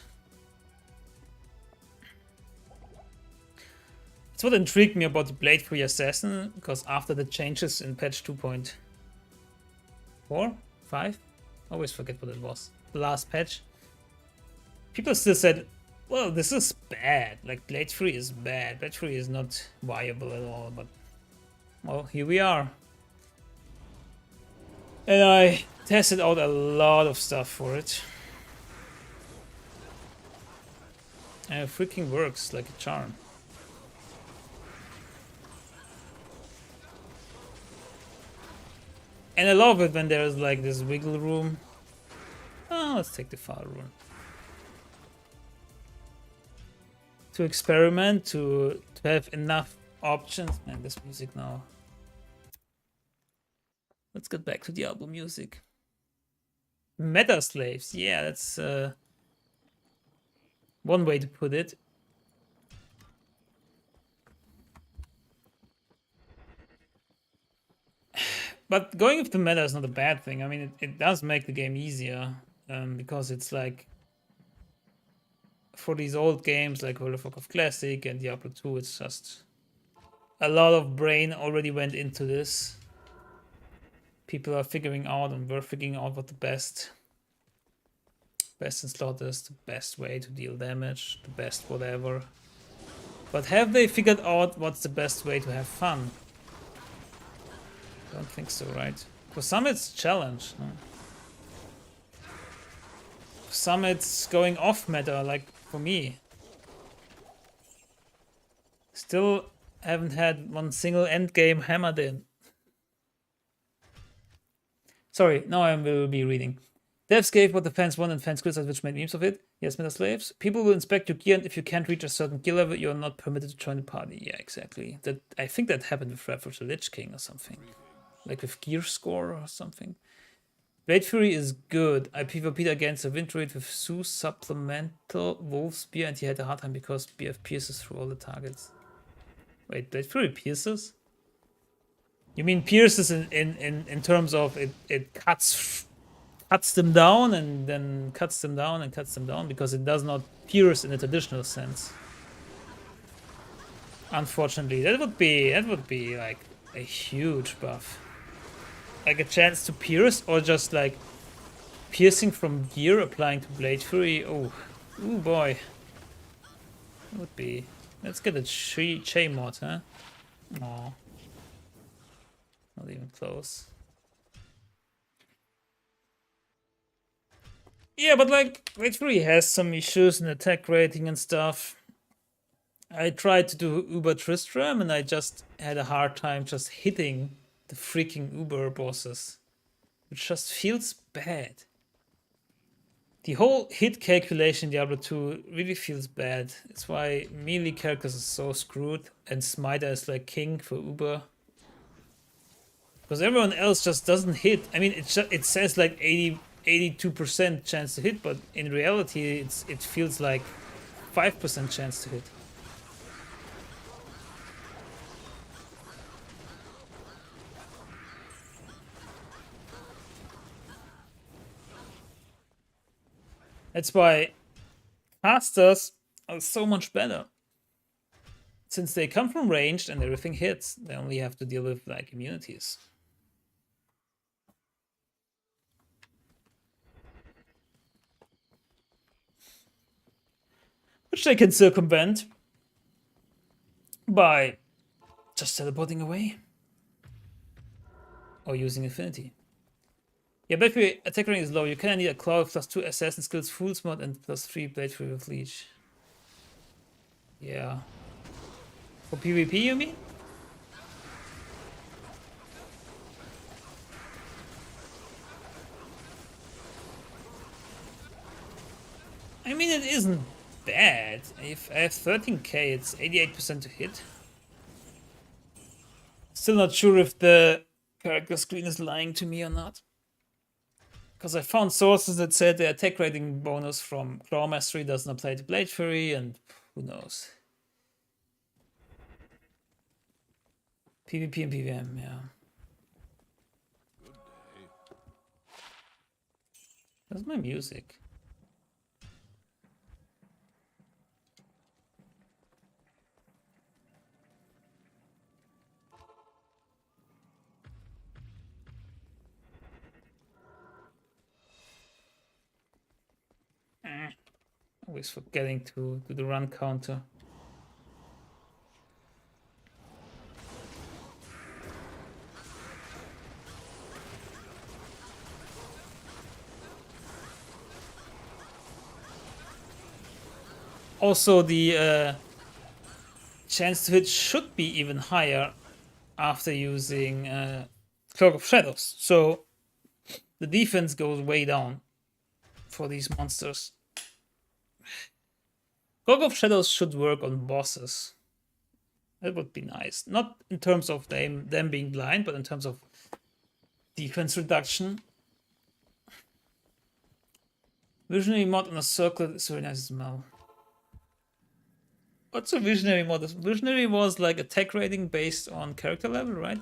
It's what intrigued me about the Blade Free Assassin, because after the changes in patch 2.4, 5, always forget what it was, the last patch, people still said, well, this is bad, like Blade Free is bad, Blade Free is not viable at all, but well, here we are. And I tested out a lot of stuff for it. And it freaking works like a charm. And I love it when there's like this wiggle room. Oh, let's take the file rune. To experiment, to have enough options. Man, this music now. Let's get back to Diablo music. Meta slaves, yeah, that's one way to put it. But going with the meta is not a bad thing. I mean, it does make the game easier because it's like for these old games like World of Warcraft Classic and Diablo 2, it's just a lot of brain already went into this. People are figuring out and we're figuring out what the best in slot is, the best way to deal damage, the best whatever. But have they figured out what's the best way to have fun? I don't think so, right? For some it's challenge. No? For some it's going off meta, like for me. Still haven't had one single end game hammered in. Sorry, now I will be reading. Devs gave what the fans want and fans criticized, which made memes of it. Yes, meta slaves. People will inspect your gear, and if you can't reach a certain gear level, you're not permitted to join the party. Yeah, exactly. That I think that happened with Wrath of the Lich King or something. Like with gear score or something. Blade Fury is good. I PvP'd against a win rate with Zeus supplemental Wolf Spear, and he had a hard time because BF pierces through all the targets. Wait, Blade Fury pierces? You mean pierces in terms of it cuts them down and then cuts them down and cuts them down, because it does not pierce in a traditional sense. Unfortunately, that would be like a huge buff. Like a chance to pierce, or just like piercing from gear applying to Blade Fury. Oh, ooh boy. That would be. Let's get a Che mod, huh? Aw. Not even close. Yeah, but like, Blade Fury has some issues in attack rating and stuff. I tried to do Uber Tristram and I just had a hard time just hitting the freaking Uber bosses. Which just feels bad. The whole hit calculation in Diablo 2 really feels bad. It's why melee characters are so screwed and Smiter is like king for Uber. Because everyone else just doesn't hit. I mean, it says like 82% chance to hit, but in reality it feels like 5% chance to hit. That's why casters are so much better. Since they come from ranged and everything hits, they only have to deal with like immunities. Which they can circumvent by just teleporting away. Or using Affinity. Yeah, Blade Fury attack rating is low. You kinda need a claw with +2 assassin skills, Fool's Mod, and +3 Blade Fury with Leech. Yeah. For PvP, you mean? I mean, it isn't bad. If I have 13k, it's 88% to hit. Still not sure if the character screen is lying to me or not. Because I found sources that said the attack rating bonus from Claw Mastery doesn't apply to Blade Fury, and who knows. PvP and PvM, yeah. That's my music. Always forgetting to do the run counter. Also, the chance to hit should be even higher after using Cloak of Shadows. So the defense goes way down for these monsters. Cloak of Shadows should work on bosses. That would be nice. Not in terms of them being blind, but in terms of defense reduction. Visionary mod on a circle is very nice as well. What's a visionary mod? Visionary was like attack rating based on character level, right?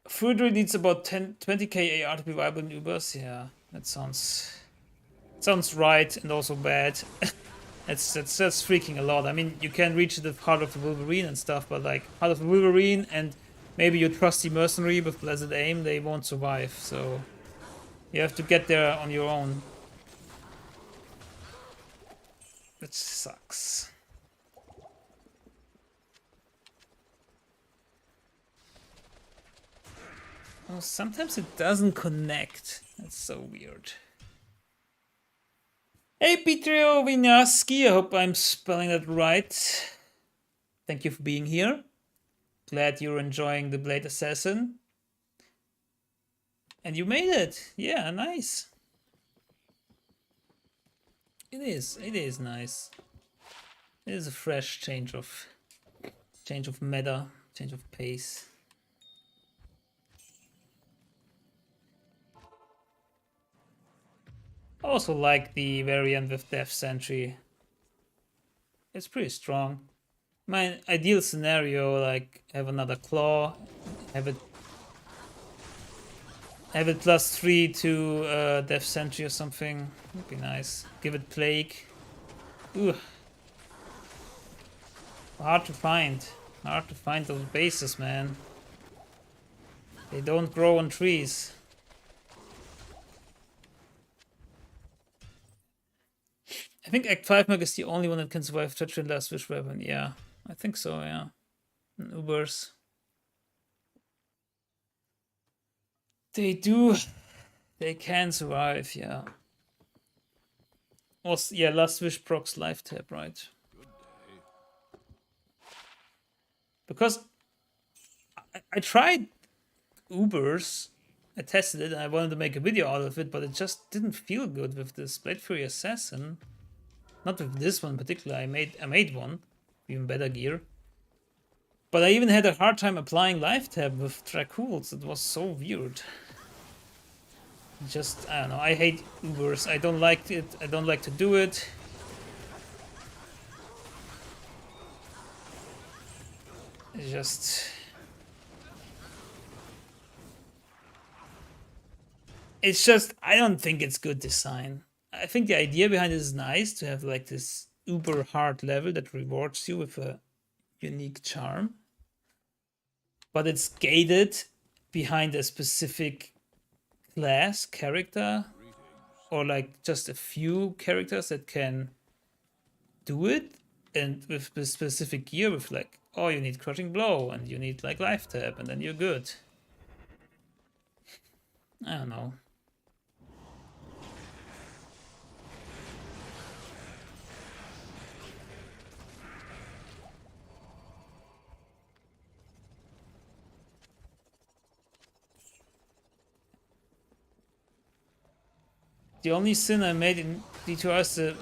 Fury needs about 20k AR to be viable in Ubers. Yeah, that sounds right and also bad. that's freaking a lot. I mean, you can reach the Heart of the Wolverine and stuff, but like Heart of the Wolverine and maybe your trusty mercenary with blessed aim, they won't survive. So you have to get there on your own. Which sucks. Oh, sometimes it doesn't connect. That's so weird. Hey, Petrio Winiarski, I hope I'm spelling that right. Thank you for being here. Glad you're enjoying the Blade Assassin. And you made it. Yeah, nice. It is nice. It is a fresh change of meta, change of pace. I also like the variant with Death Sentry. It's pretty strong. My ideal scenario, like have another claw, have it +3 to Death Sentry or something. Would be nice. Give it Plague. Ooh. Hard to find. Hard to find those bases, man. They don't grow on trees. I think Act 5 Mag is the only one that can survive Treachery and Last Wish weapon. Yeah, I think so, yeah. And Ubers. They do. They can survive, yeah. Also, yeah, Last Wish procs life tap, right? Because I tried Ubers, I tested it, and I wanted to make a video out of it, but it just didn't feel good with this Blade Fury Assassin. Not with this one in particular. I made one, even better gear. But I even had a hard time applying life tab with Dracules. It was so weird. Just, I don't know, I hate Ubers. I don't like it. I don't like to do it. It's just... I don't think it's good design. I think the idea behind it is nice to have like this uber hard level that rewards you with a unique charm. But it's gated behind a specific class character or like just a few characters that can do it, and with the specific gear with like, oh, you need Crushing Blow and you need like life tap and then you're good. I don't know. The only sin I made in D2R is the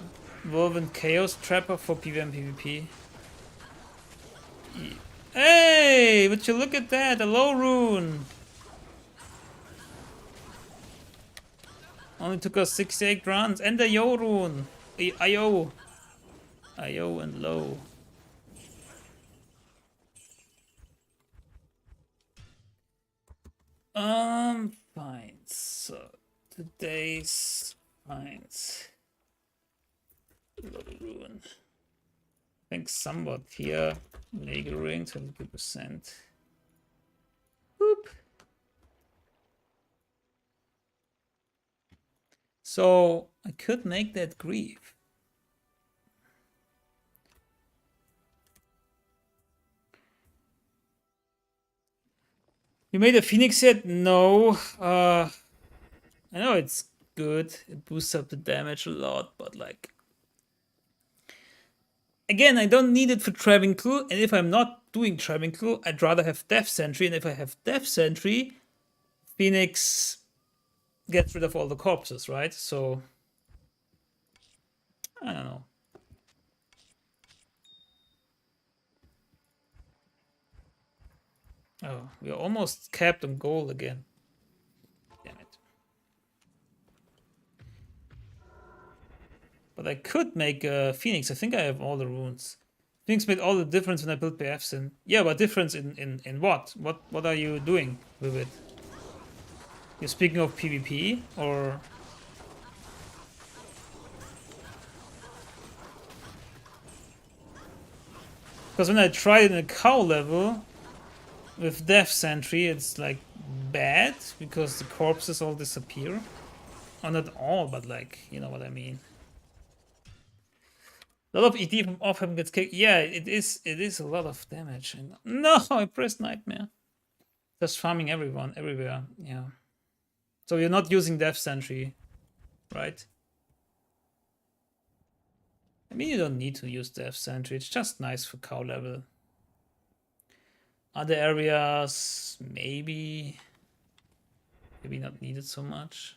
Woven Chaos Trapper for PvM PvP. Hey, would you look at that? A low rune! Only took us 68 runs and a Yo rune! IO! IO and low. Fine. So, today's finds. Low rune. I think somewhat here. Lingering 22%. Boop. So I could make that grieve. You made a Phoenix yet? No. I know it's good. It boosts up the damage a lot, but like again, I don't need it for Travincal, and if I'm not doing Travincal, I'd rather have Death Sentry, and if I have Death Sentry, Phoenix gets rid of all the corpses, right? So I don't know. Oh, we're almost capped on gold again. Damn it. But I could make a Phoenix. I think I have all the runes. Phoenix made all the difference when I built PFs in. Yeah, but difference in what? What are you doing with it? You're speaking of PvP or? Because when I tried it in a cow level with Death Sentry, it's like bad because the corpses all disappear. Oh, not all, but like, you know what I mean. A lot of ED from off him gets kicked. Yeah, it is a lot of damage. No, I pressed Nightmare. Just farming everyone, everywhere. Yeah. So you're not using Death Sentry, right? I mean, you don't need to use Death Sentry. It's just nice for cow level. Other areas, maybe not needed so much.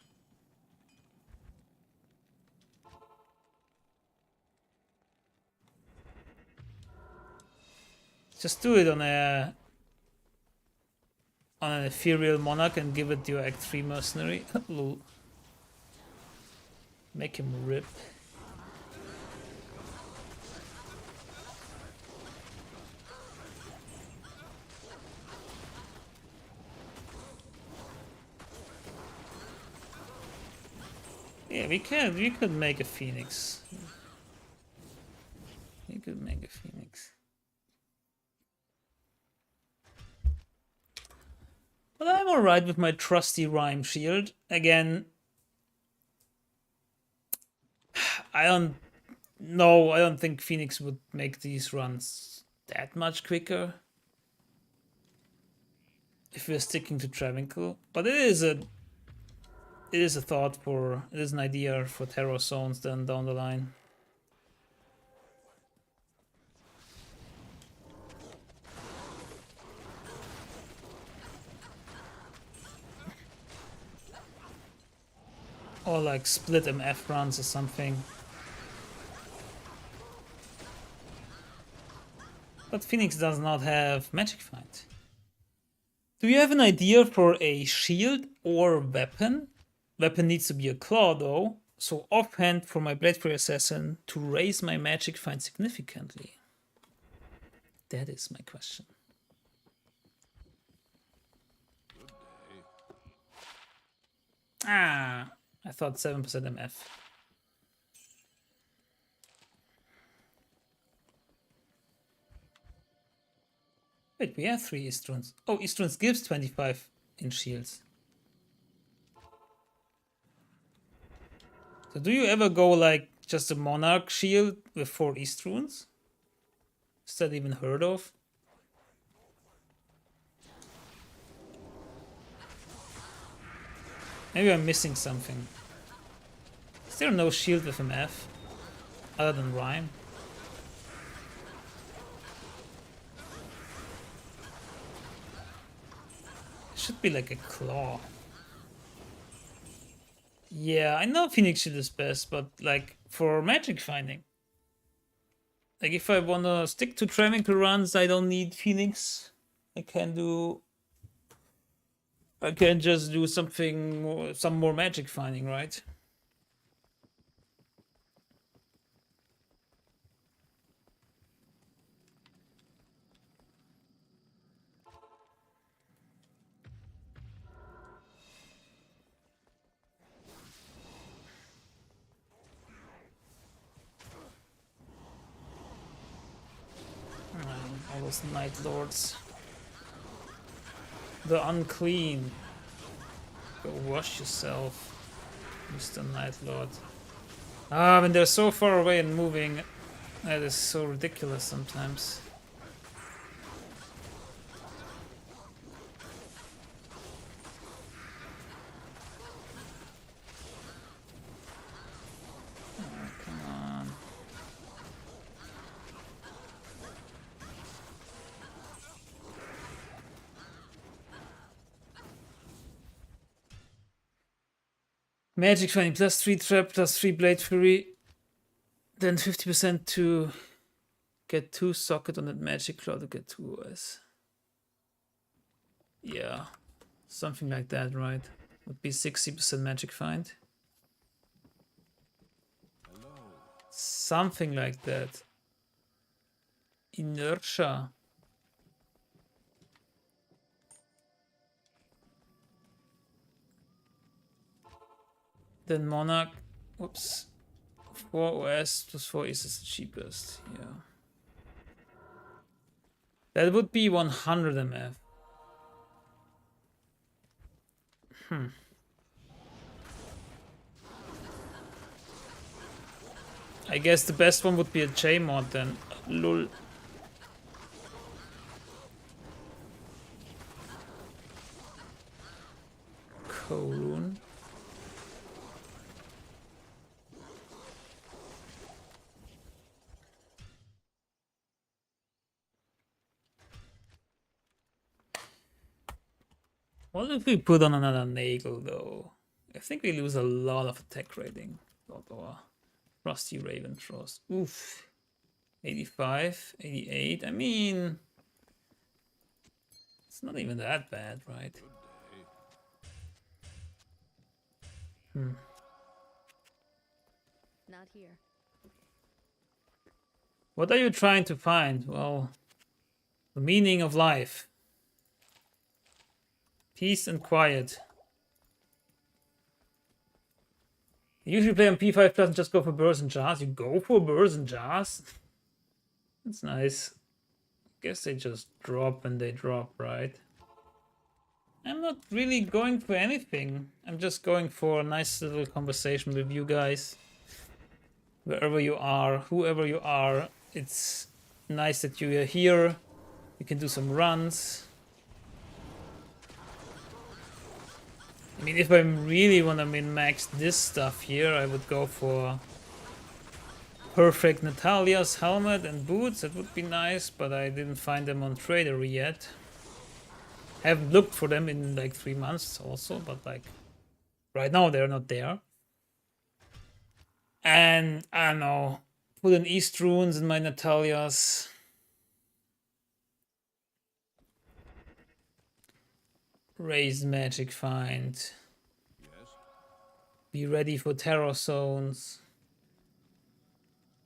Just do it on an ethereal monarch and give it your Act 3 mercenary. Make him rip. Yeah, we could make a Phoenix. We could make a Phoenix. But I'm alright with my trusty Rhyme Shield. Again, I don't think Phoenix would make these runs that much quicker if we're sticking to Travincal. But it is an idea for terror zones then down the line. Or like split MF runs or something. But Phoenix does not have Magic Find. Do you have an idea for a shield or weapon? Weapon needs to be a claw though. So offhand for my Blade Prayer Assassin to raise my Magic Find significantly. That is my question. I thought 7% MF. Wait, we have 3 Easterns. Oh, Easterns gives 25 in shields. So do you ever go like just a Monarch shield with 4 East runes? Is that even heard of? Maybe I'm missing something. Is there no shield with MF other than Rhyme? It should be like a claw. Yeah, I know Phoenix Shield is best, but like for magic finding. Like if I wanna stick to Travincal runs, I don't need Phoenix. I can just do some more magic finding, right? All those Night Lords. The unclean. Go wash yourself, Mr. Night Lord. When they're so far away and moving, that is so ridiculous sometimes. Magic Finding plus 3 trap plus 3 Blade Fury. Then 50% to get 2 socket on that Magic Claw to get 2 OS. Yeah, something like that, right? Would be 60% Magic Find. Something like that. Inertia. Then Monarch. Whoops. 4 OS plus 4 is the cheapest. Yeah. That would be 100 MF. I guess the best one would be a J mod then. Lol. Kowloon. What if we put on another Nagel though? I think we lose a lot of attack rating. Or Rusty Raven Frost. Oof. 85, 88. I mean, it's not even that bad, right? Not here. What are you trying to find? Well, the meaning of life. Peace and quiet. You usually play on P5 plus and just go for burrs and jars. You go for burrs and jars? That's nice. Guess they just drop when they drop, right? I'm not really going for anything. I'm just going for a nice little conversation with you guys. Wherever you are, whoever you are, it's nice that you are here. You can do some runs. I mean, if I really want to min-max this stuff here, I would go for perfect Natalia's helmet and boots. That would be nice, but I didn't find them on Trader yet. I haven't looked for them in like 3 months also, but like right now they're not there. And I don't know, put an East Runes in my Natalia's. Raise Magic Find. Yes. Be ready for Terror Zones.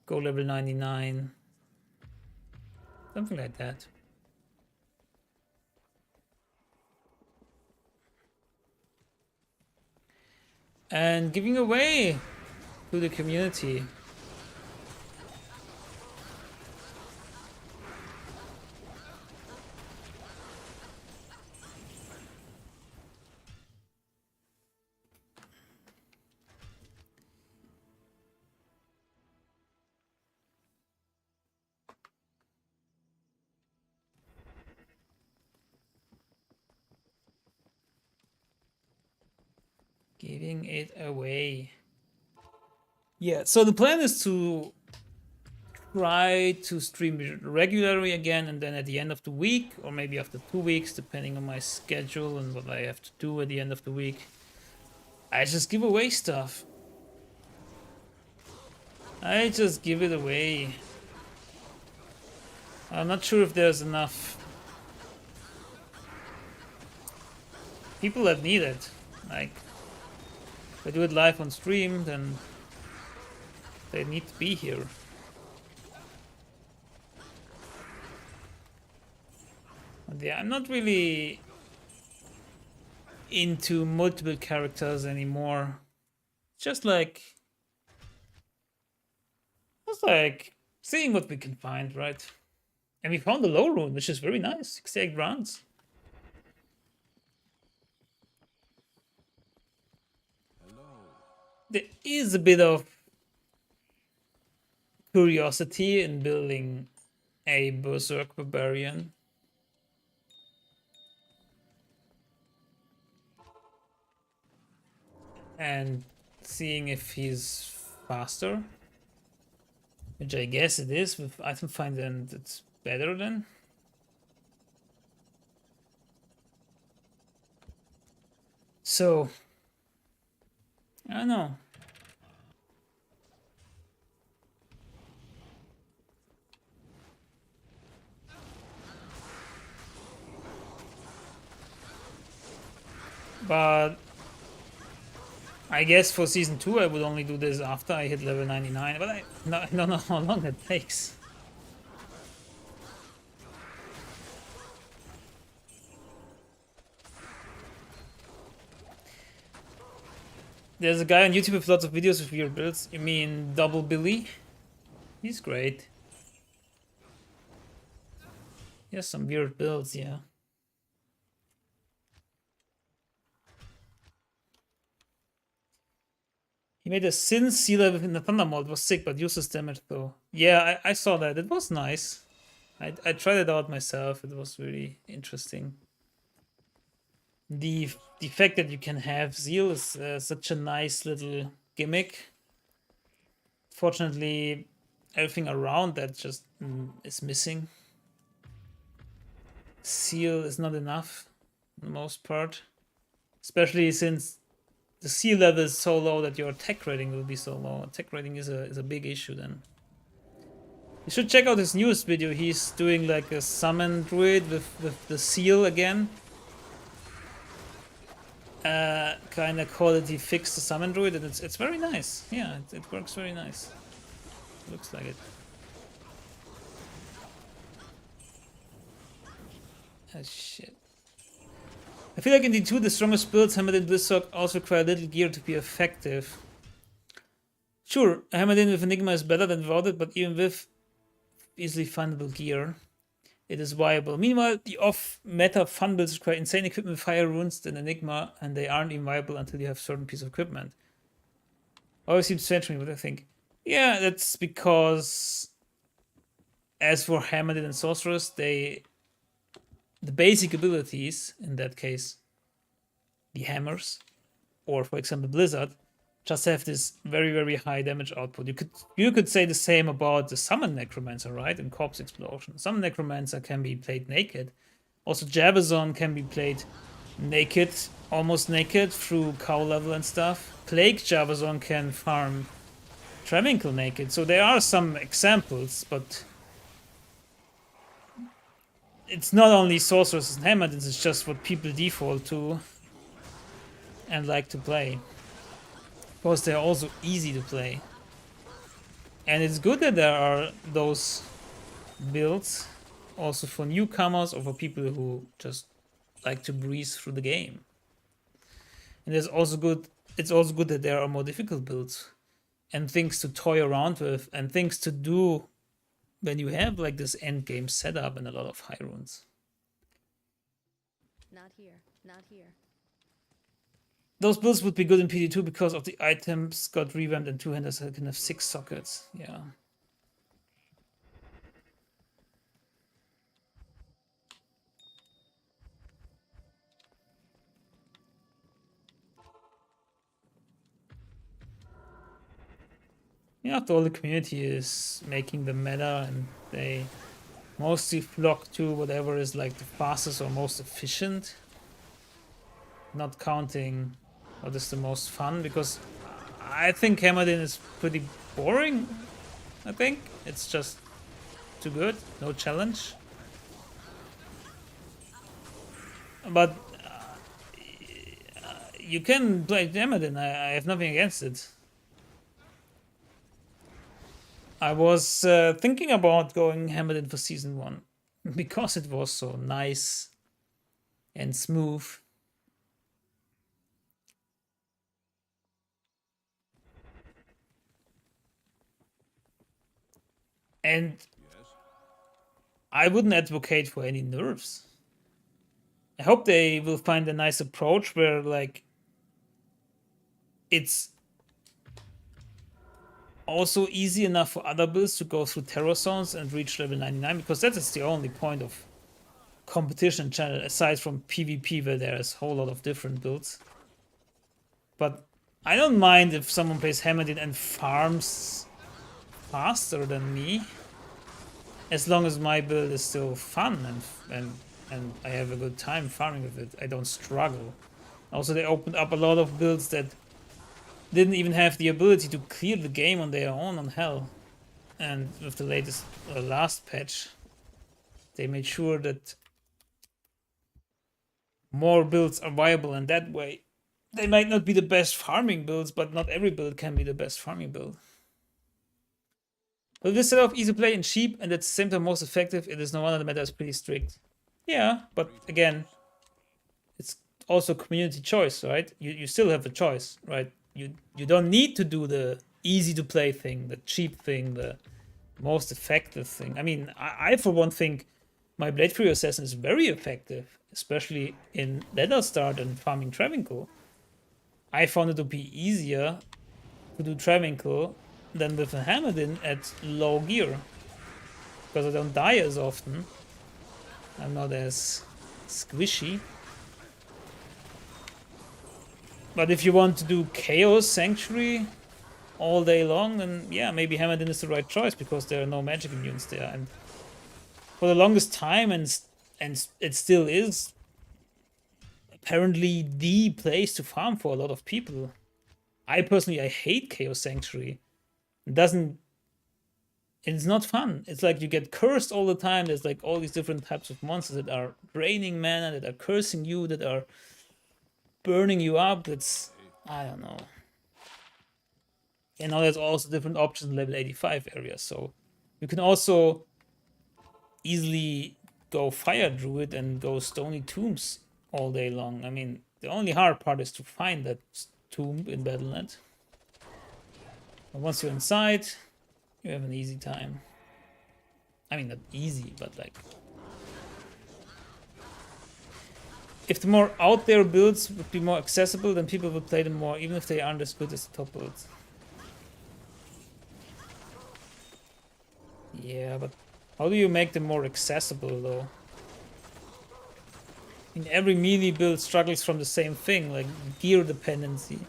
Go level 99. Something like that. And giving away to the community. Giving it away. Yeah, so the plan is to try to stream regularly again, and then at the end of the week, or maybe after 2 weeks, depending on my schedule and what I have to do at the end of the week, I just give away stuff. I just give it away. I'm not sure if there's enough people that need it. Like, if I do it live on stream, then they need to be here. But yeah, I'm not really into multiple characters anymore. Just like seeing what we can find, right? And we found the low rune, which is very nice. 68 rounds. There is a bit of curiosity in building a Berserk Barbarian. And seeing if he's faster. Which I guess it is. With item find, and it's better then. So I know. But I guess for season 2 I would only do this after I hit level 99, but I don't know how long it takes. There's a guy on YouTube with lots of videos with weird builds. You mean Double Billy? He's great. He has some weird builds, yeah. He made a Sin Sealer within the Thunder Mold. It was sick, but useless damage though. Yeah, I saw that. It was nice. I tried it out myself. It was really interesting. The fact that you can have Zeal is such a nice little gimmick. Fortunately, everything around that just is missing. Seal is not enough for the most part. Especially since the seal level is so low that your attack rating will be so low. Attack rating is a big issue then. You should check out his newest video. He's doing like a summon druid with the seal again. Kind of quality fix the summon druid, and it's very nice. Yeah, it works very nice. Looks like it. Ah, shit. I feel like in D2 the strongest builds hammered in Blizzard also require little gear to be effective. Sure, hammered in with Enigma is better than without it, but even with easily findable gear, it is viable. Meanwhile, the off-meta fun builds require insane equipment with higher runes than Enigma, and they aren't even viable until you have certain piece of equipment. Always seems strange to me, what I think. Yeah, that's because as for Hammered and Sorceress, the basic abilities, in that case, the hammers, or for example Blizzard, just have this very, very high damage output. You could say the same about the Summon Necromancer, right? In Corpse Explosion. Summon Necromancer can be played naked. Also Jabazon can be played naked, almost naked, through cow level and stuff. Plague Jabazon can farm Travincal naked. So there are some examples, but it's not only Sorcerers and Hammerdians, it's just what people default to and like to play. Because they're also easy to play. And it's good that there are those builds also for newcomers or for people who just like to breeze through the game. And it's also good that there are more difficult builds and things to toy around with and things to do when you have like this end game setup and a lot of high runes. Not here. Not here. Those builds would be good in PD2 because of the items got revamped and two-handers can have 6 sockets. Yeah. Yeah, after all, the community is making the meta and they mostly flock to whatever is like the fastest or most efficient. Not counting what is the most fun, because I think Hammerden is pretty boring. I think it's just too good, no challenge. But you can play Hammerden, I have nothing against it. I was thinking about going Hammerden for season 1 because it was so nice and smooth. And I wouldn't advocate for any nerfs. I hope they will find a nice approach where like it's also easy enough for other builds to go through terror zones and reach level 99, because that is the only point of competition channel aside from PvP where there is a whole lot of different builds. But I don't mind if someone plays Hammerden and farms faster than me, as long as my build is still fun and I have a good time farming with it. I don't struggle. Also, they opened up a lot of builds that didn't even have the ability to clear the game on their own on Hell. And with the latest, last patch, they made sure that more builds are viable in that way. They might not be the best farming builds, but not every build can be the best farming build. But this set of easy to play and cheap, and at the same time most effective, it is no wonder the meta is pretty strict. Yeah, but again, it's also community choice, right? You still have a choice, right? You don't need to do the easy to play thing, the cheap thing, the most effective thing. I mean, I for one think my Blade Fury Assassin is very effective, especially in Leather Start and farming Travincal. I found it to be easier to do Travincal than with a Hamadin at low gear, because I don't die as often. I'm not as squishy. But if you want to do Chaos Sanctuary all day long, then yeah, maybe Hamadin is the right choice, because there are no magic immunes there. And for the longest time, and it still is apparently the place to farm for a lot of people. I personally, I hate Chaos Sanctuary. It's not fun. It's like you get cursed all the time. There's like all these different types of monsters that are draining mana, that are cursing you, that are burning you up. It's, I don't know. And now there's also different options in level 85 areas. So you can also easily go Fire Druid and go Stony Tombs all day long. I mean, the only hard part is to find that tomb in Battle.net. But once you're inside, you have an easy time. I mean, not easy, but like... If the more out there builds would be more accessible, then people would play them more, even if they aren't as good as the top builds. Yeah, but how do you make them more accessible, though? I mean, every melee build struggles from the same thing, like gear dependency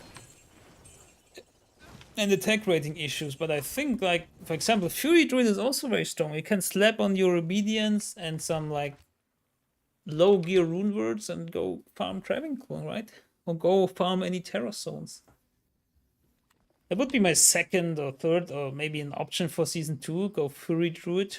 and attack rating issues. But I think, like, for example, Fury Druid is also very strong. You can slap on your obedience and some like low gear rune words and go farm Travincal, right? Or go farm any Terror Zones. That would be my second or third, or maybe an option for season 2. Go Fury Druid.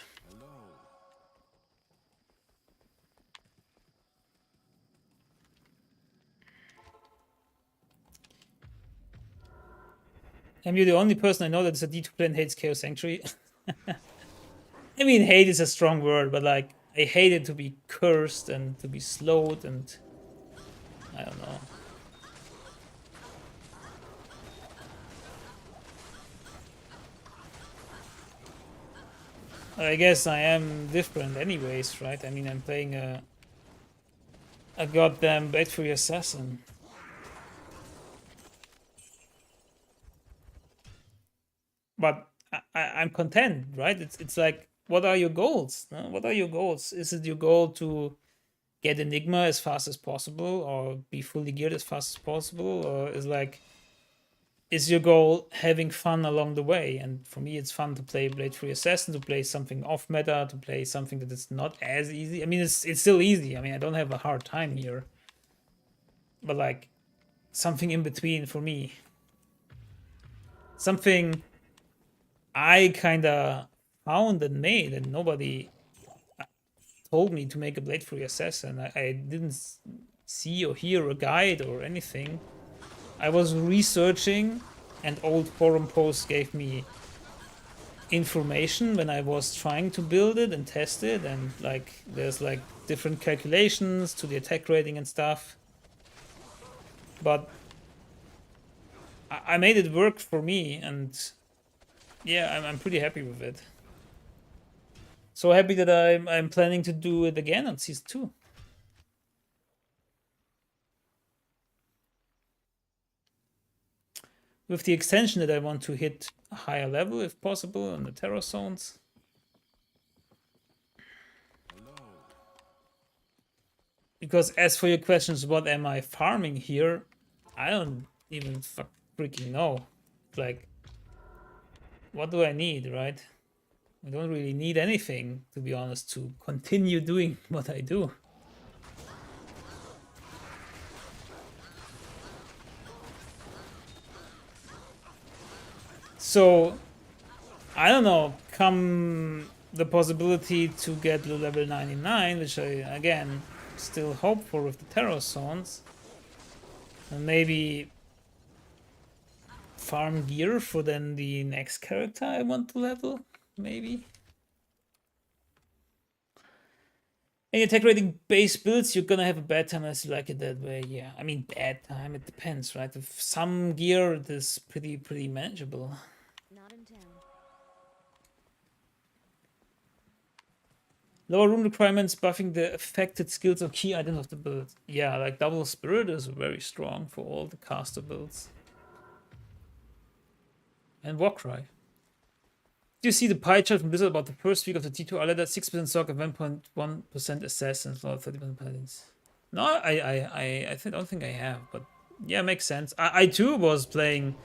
Am you the only person I know that is a D2 player and hates Chaos Sanctuary? I mean, hate is a strong word, but like, I hate it to be cursed and to be slowed and... I don't know. I guess I am different anyways, right? I mean, I'm playing a goddamn Blade Fury Assassin. But I'm content, right? It's like, what are your goals? What are your goals? Is it your goal to get Enigma as fast as possible, or be fully geared as fast as possible, or is your goal having fun along the way? And for me, it's fun to play Blade Free Assassin, to play something off meta, to play something that is not as easy. I mean, it's still easy. I mean, I don't have a hard time here, but like something in between for me, something I kind of found and made, and nobody told me to make a Blade Free Assassin. I didn't see or hear a guide or anything. I was researching, and old forum posts gave me information when I was trying to build it and test it, and like there's like different calculations to the attack rating and stuff. But I made it work for me, and yeah, I'm pretty happy with it. So happy that I'm planning to do it again on season 2. With the extension that I want to hit a higher level if possible on the Terror Zones. Because as for your questions, what am I farming here? I don't even freaking know. Like, what do I need, right? I don't really need anything, to be honest, to continue doing what I do. So I don't know, come the possibility to get to level 99, which I again still hope for with the terror zones, and maybe farm gear for then the next character I want to level, maybe. And attack rating base builds, you're gonna have a bad time unless you like it that way. Yeah, I mean bad time, it depends, right? With some gear it is pretty manageable. Not in town. Lower room requirements buffing the affected skills or key items of the build. Yeah, like double spirit is very strong for all the caster builds. And Warcry. Do you see the pie chart from Blizzard about the first week of the T2R ladder? 6% Sock and 1.1% Assassins, 30% Paladins. No, I don't think I have, but yeah, makes sense. I too was playing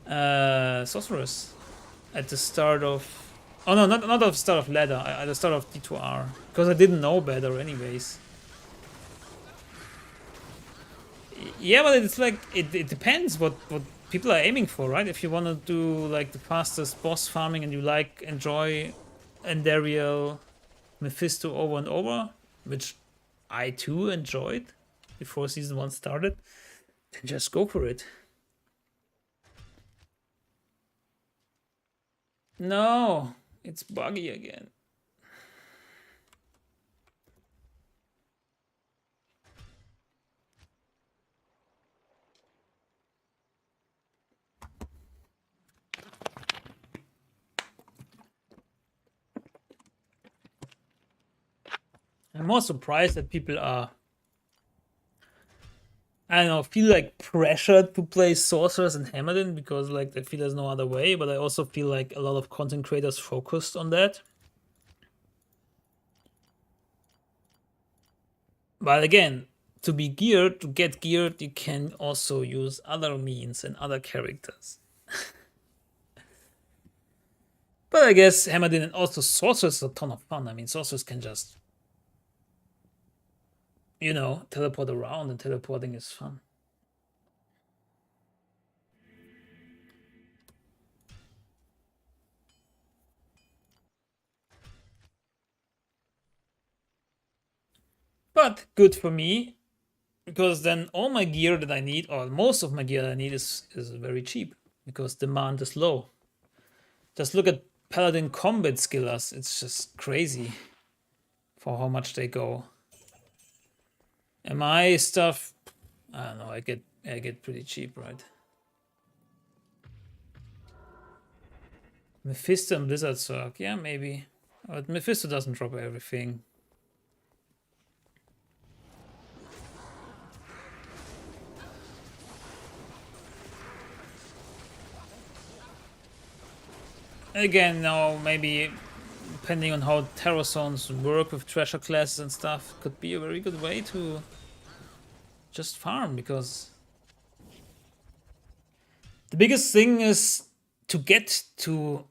Sorceress at the start of. Oh no, not at the start of ladder, at the start of D2R. Because I didn't know better anyways. Yeah, but it's like, it depends what people are aiming for, right? If you want to do like the fastest boss farming and you enjoy Andariel, Mephisto over and over, which I too enjoyed before season 1 started, then just go for it. No, it's buggy again. I'm more surprised that people are, I don't know, feel like pressured to play Sorcerers and Hammerden because like they feel there's no other way, but I also feel like a lot of content creators focused on that. But again, to get geared, you can also use other means and other characters. But I guess Hammerden and also Sorcerers is a ton of fun. I mean, Sorcerers can just, you know, teleport around, and teleporting is fun. But good for me, because then all my gear that I need, or most of my gear that I need, is very cheap, because demand is low. Just look at Paladin combat skillers, it's just crazy for how much they go. And my stuff, I don't know, I get pretty cheap, right? Mephisto and Blizzard Circ, yeah, maybe. But Mephisto doesn't drop everything. Again, now maybe depending on how terror zones work with treasure classes and stuff, could be a very good way to just farm, because the biggest thing is to get to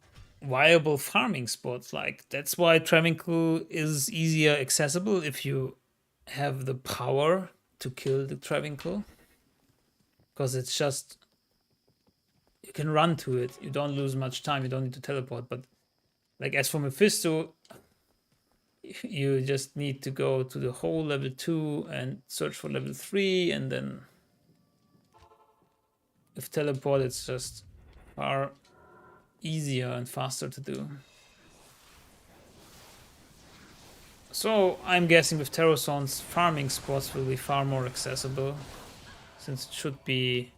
viable farming spots. Like that's why Travincal is easier accessible if you have the power to kill the Travincal, because it's just, you can run to it, you don't lose much time, you don't need to teleport. But like as for Mephisto, you just need to go to the whole level 2 and search for level 3, and then with teleport it's just far easier and faster to do. So I'm guessing with Terror Zones, farming spots will be far more accessible, since it should be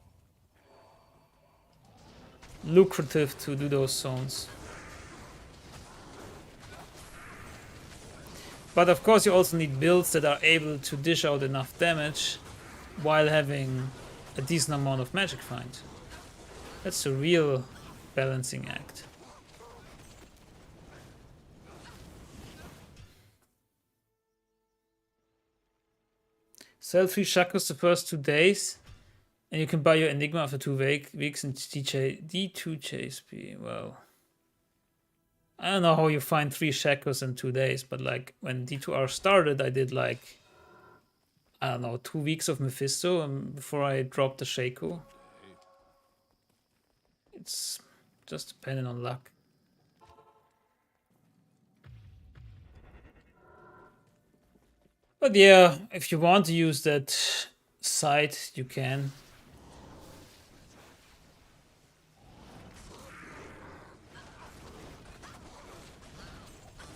lucrative to do those zones. But of course you also need builds that are able to dish out enough damage while having a decent amount of magic find. That's a real balancing act. Sell 3 Shackles the first 2 days, and you can buy your Enigma after 2 weeks in D2 JSP. Well, I don't know how you find 3 Shackles in 2 days, but like when D2R started, I did like, I don't know, 2 weeks of Mephisto before I dropped the Shaco. It's Just depending on luck. But yeah, if you want to use that site, you can.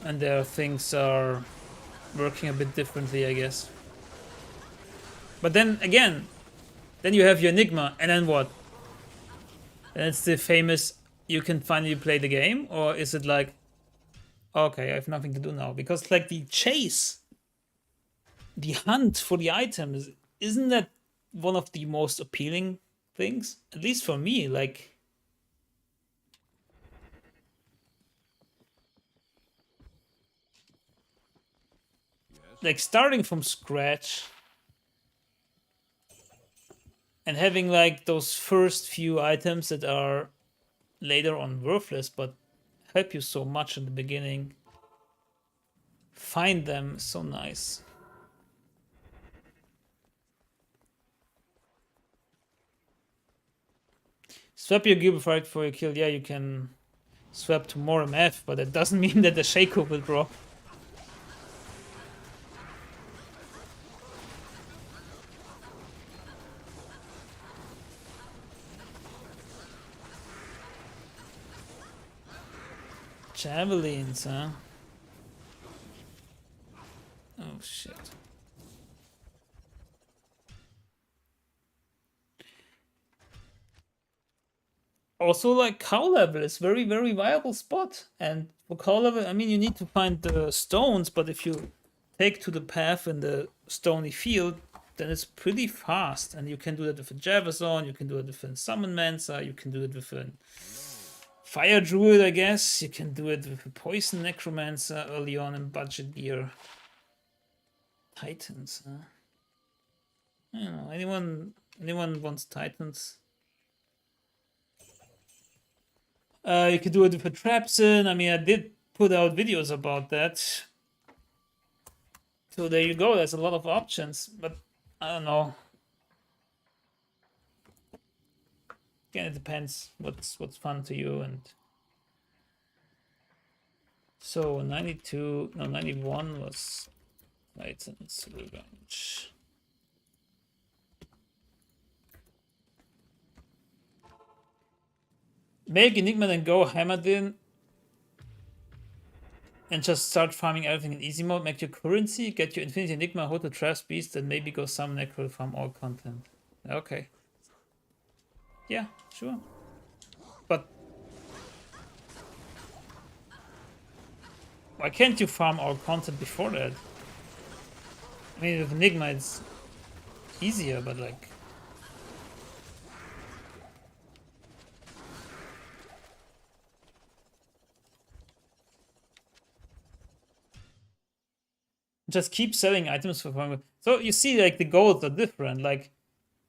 And there things are working a bit differently, I guess. But then again, then you have your Enigma, and then what? And it's the famous, you can finally play the game? Or is it like, okay, I have nothing to do now? Because like the chase, the hunt for the items, isn't that one of the most appealing things? At least for me, like starting from scratch and having like those first few items that are later on worthless but help you so much in the beginning. Find them, so nice. Swap your gear before you kill. Yeah, you can swap to more MF, but that doesn't mean that the Shaco will drop. Javelins, huh? Oh shit. Also, like, cow level is very, very viable spot. And for cow level, I mean, you need to find the stones, but if you take to the path in the stony field, then it's pretty fast. And you can do that with a Javazon, you can do it with a Summon Mancer, you can do it with a Fire Druid, I guess. You can do it with a Poison Necromancer early on in budget gear. Titans, huh? I don't know. Anyone wants Titans? You can do it with a Trapsin. I mean, I did put out videos about that. So there you go. There's a lot of options, but I don't know. Again, it depends what's fun to you. And so 91 was Titans Revenge. Make Enigma and go Hammered and just start farming everything in easy mode. Make your currency, get your Infinity Enigma, hold the Trash Beast, and maybe go summon Necro, farm all content. Okay. Yeah, sure. But why can't you farm all content before that? I mean, with Enigma it's easier, but like... just keep selling items for farming. So you see, like, the goals are different. Like,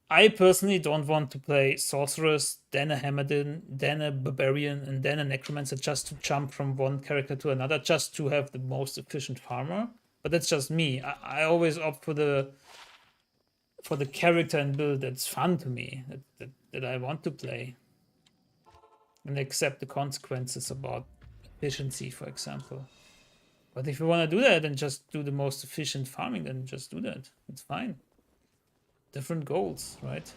I personally don't want to play Sorceress, then a Hamadin, then a Barbarian, and then a Necromancer just to jump from one character to another, just to have the most efficient farmer. But that's just me. I always opt for the character and build that's fun to me, that I want to play. And accept the consequences about efficiency, for example. But if you want to do that and just do the most efficient farming, then just do that. It's fine. Different goals, right?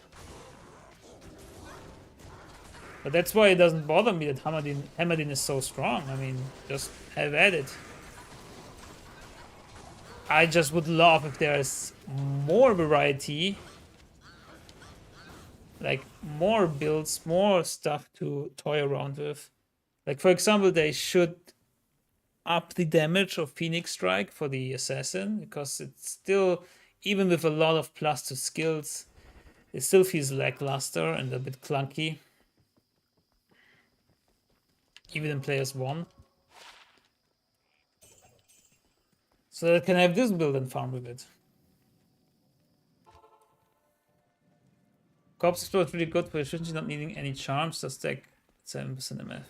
But that's why it doesn't bother me that Hamadin is so strong. I mean, just have at it. I just would love if there's more variety. Like, more builds, more stuff to toy around with. Like, for example, they should up the damage of Phoenix Strike for the Assassin, because it's still, even with a lot of plus 2 skills, it still feels lackluster and a bit clunky. Even in Players 1. So I can have this build and farm with it. Corpse Explorer is really good for efficiency, not needing any charms, just stack 7% MF.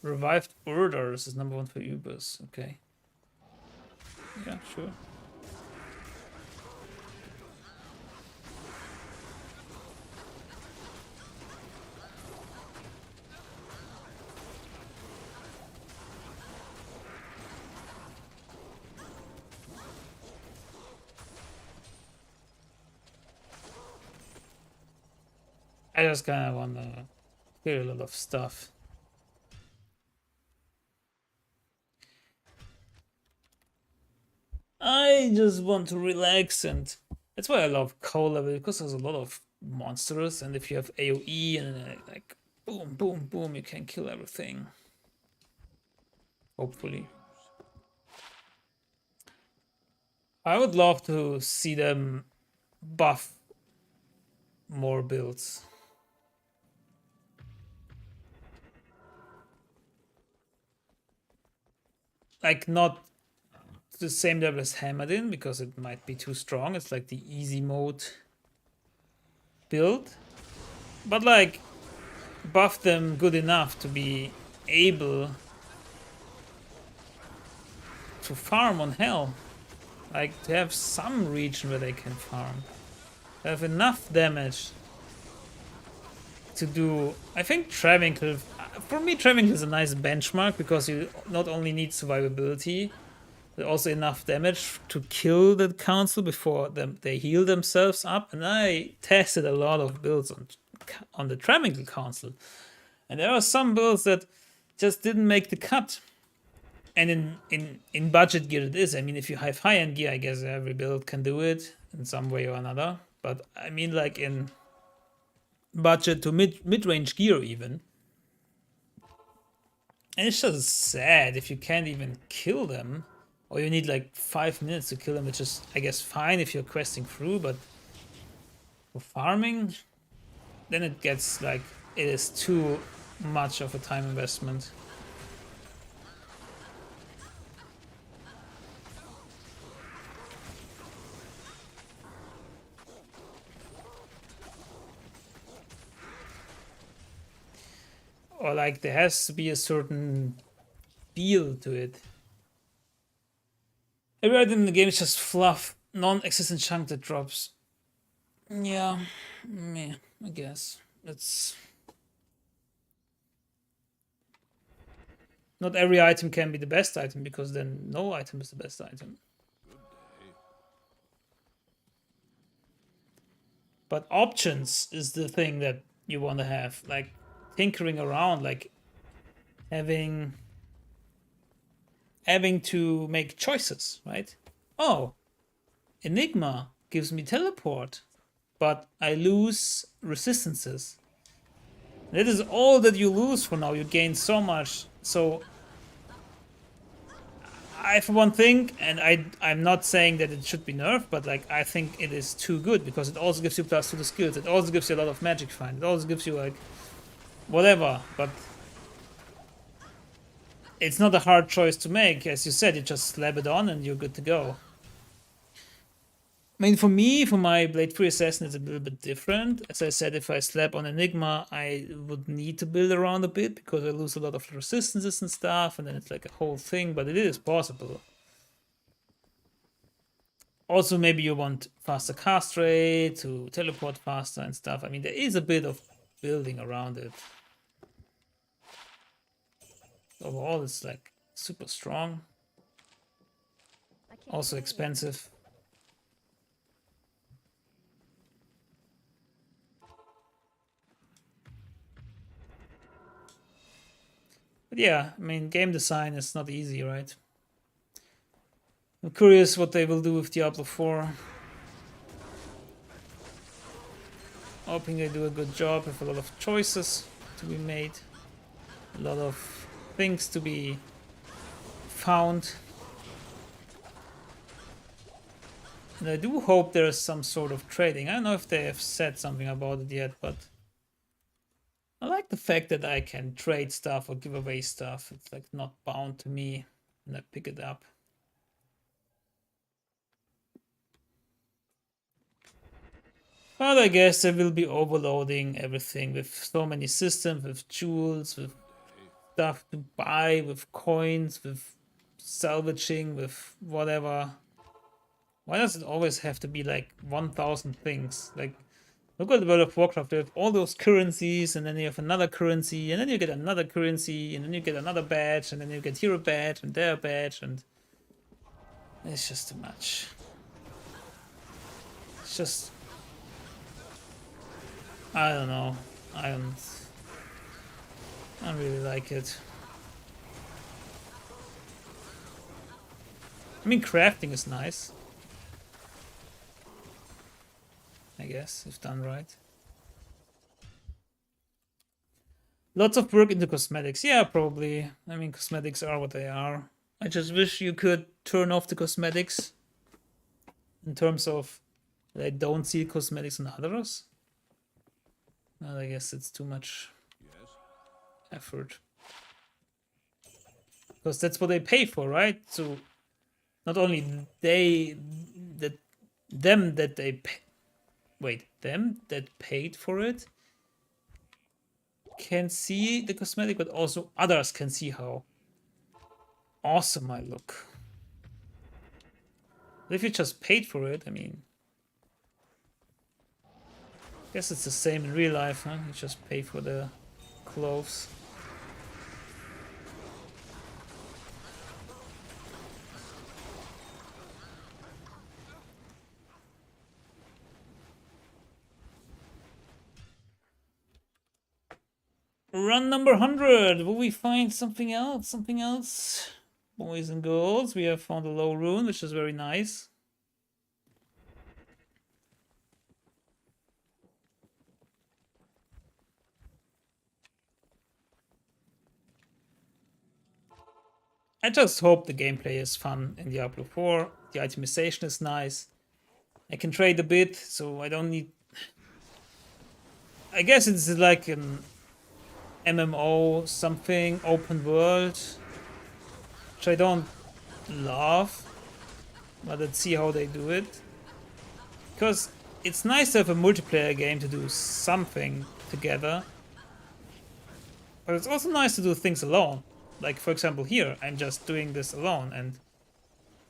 Revived Orders is number 1 for Ubers. Okay. Yeah, sure. I just kind of want to clear a lot of stuff. I just want to relax, and that's why I love Cow level, because there's a lot of monsters, and if you have AoE and like boom, boom, boom, you can kill everything. Hopefully. I would love to see them buff more builds. Like, not the same level as Hammered because it might be too strong. It's like the easy mode build. But like, buff them good enough to be able to farm on Hell. Like, to have some region where they can farm. Have enough damage to do. I think Travincal, for me, Travincal is a nice benchmark because you not only need survivability, but also enough damage to kill the council before they heal themselves up. And I tested a lot of builds on the Travincal council, and there are some builds that just didn't make the cut. And in budget gear it is. I mean, if you have high-end gear, I guess every build can do it in some way or another. But I mean, like in budget to mid-range gear even. And it's just sad if you can't even kill them. Or you need like 5 minutes to kill them, which is, I guess, fine if you're questing through. But for farming, then it gets like, it is too much of a time investment. Or like, there has to be a certain feel to it. Every item in the game is just fluff, non-existent chunk that drops. Yeah, I guess. It's not every item can be the best item, because then no item is the best item. But options is the thing that you want to have, like tinkering around, like having to make choices, right? Oh, Enigma gives me teleport, but I lose resistances. That is all that you lose for now. You gain so much. So I, for one, think, and I'm not saying that it should be nerfed, but like, I think it is too good because it also gives you plus to the skills. It also gives you a lot of magic find. It also gives you like whatever, but it's not a hard choice to make. As you said, you just slap it on and you're good to go. I mean, for me, for my Blade Free Assassin, it's a little bit different. As I said, if I slap on Enigma, I would need to build around a bit because I lose a lot of resistances and stuff, and then it's like a whole thing, but it is possible. Also, maybe you want faster cast rate to teleport faster and stuff. I mean, there is a bit of building around it. Overall, it's like super strong. Also expensive. But yeah, I mean, game design is not easy, right? I'm curious what they will do with Diablo 4. Hoping they do a good job with a lot of choices to be made. A lot of things to be found. And I do hope there is some sort of trading. I don't know if they have said something about it yet, but I like the fact that I can trade stuff or give away stuff. It's like not bound to me and I pick it up. But I guess they will be overloading everything with so many systems, with jewels, with stuff to buy, with coins, with salvaging, with whatever. Why does it always have to be like 1,000 things? Like, look at World of Warcraft, you have all those currencies, and then you have another currency, and then you get another currency, and then you get another badge, and then you get here a badge, and there a badge, and it's just too much. It's just... I don't know. I don't really like it. I mean, crafting is nice, I guess, if done right. Lots of work into cosmetics. Yeah, probably. I mean, cosmetics are what they are. I just wish you could turn off the cosmetics in terms of that I don't see cosmetics on others. Well, I guess it's too much effort. Because that's what they pay for, right? So not only them that they pay, wait, them that paid for it can see the cosmetic, but also others can see how awesome I look. But if you just paid for it, I mean, I guess it's the same in real life, huh? You just pay for the clothes. Run number 100. Will we find something else? Something else? Boys and girls, we have found a low rune, which is very nice. I just hope the gameplay is fun in Diablo 4. The itemization is nice. I can trade a bit, so I don't need... I guess it's like an MMO something, open world, which I don't love, but let's see how they do it. Because it's nice to have a multiplayer game to do something together, but it's also nice to do things alone. Like, for example, here, I'm just doing this alone, and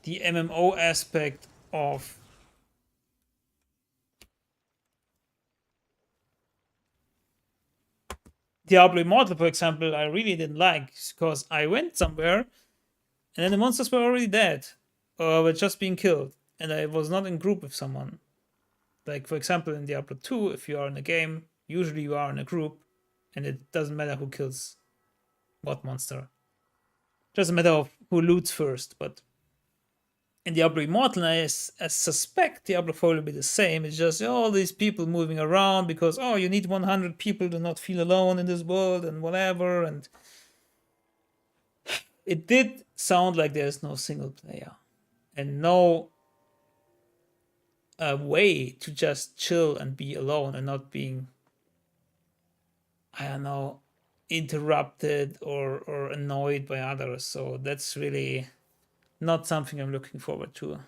the MMO aspect of Diablo Immortal, for example, I really didn't like, because I went somewhere, and then the monsters were already dead, or were just being killed, and I was not in group with someone. Like, for example, in Diablo 2, if you are in a game, usually you are in a group, and it doesn't matter who kills what monster. It doesn't matter of who loots first, but in Diablo Immortal, I suspect Diablo 4 will be the same. It's just all these people moving around because, oh, you need 100 people to not feel alone in this world and whatever. And it did sound like there's no single player and no way to just chill and be alone and not being, I don't know, interrupted or annoyed by others. So that's really not something I'm looking forward to.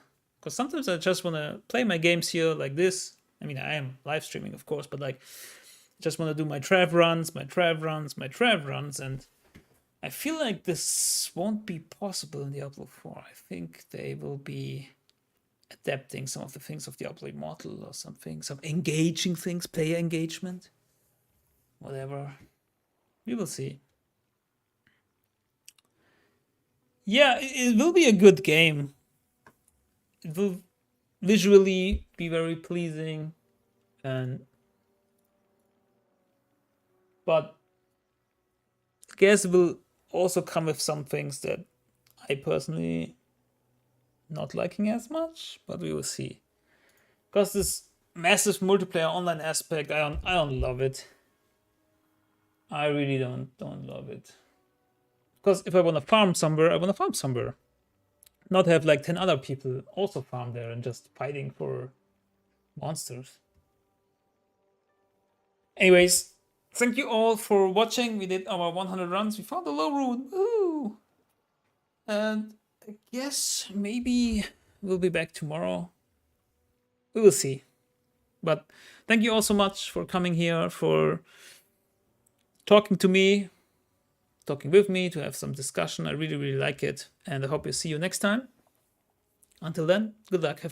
Because sometimes I just want to play my games here like this. I mean, I am live streaming, of course, but like, I just want to do my Trav runs, and I feel like this won't be possible in Diablo 4. I think they will be adapting some of the things of Diablo Immortal or something, some engaging things, player engagement, whatever. We will see. Yeah, it will be a good game. It will visually be very pleasing, but I guess it will also come with some things that I personally not liking as much, but we will see. Because this massive multiplayer online aspect, I don't love it. I really don't love it. Because if I want to farm somewhere, I want to farm somewhere. Not have like 10 other people also farm there and just fighting for monsters. Anyways, thank you all for watching. We did our 100 runs. We found a low rune. Woo! And I guess maybe we'll be back tomorrow. We will see. But thank you all so much for coming here, for talking to me, talking with me, to have some discussion. I really, really like it. And I hope to see you next time. Until then, good luck. Have fun.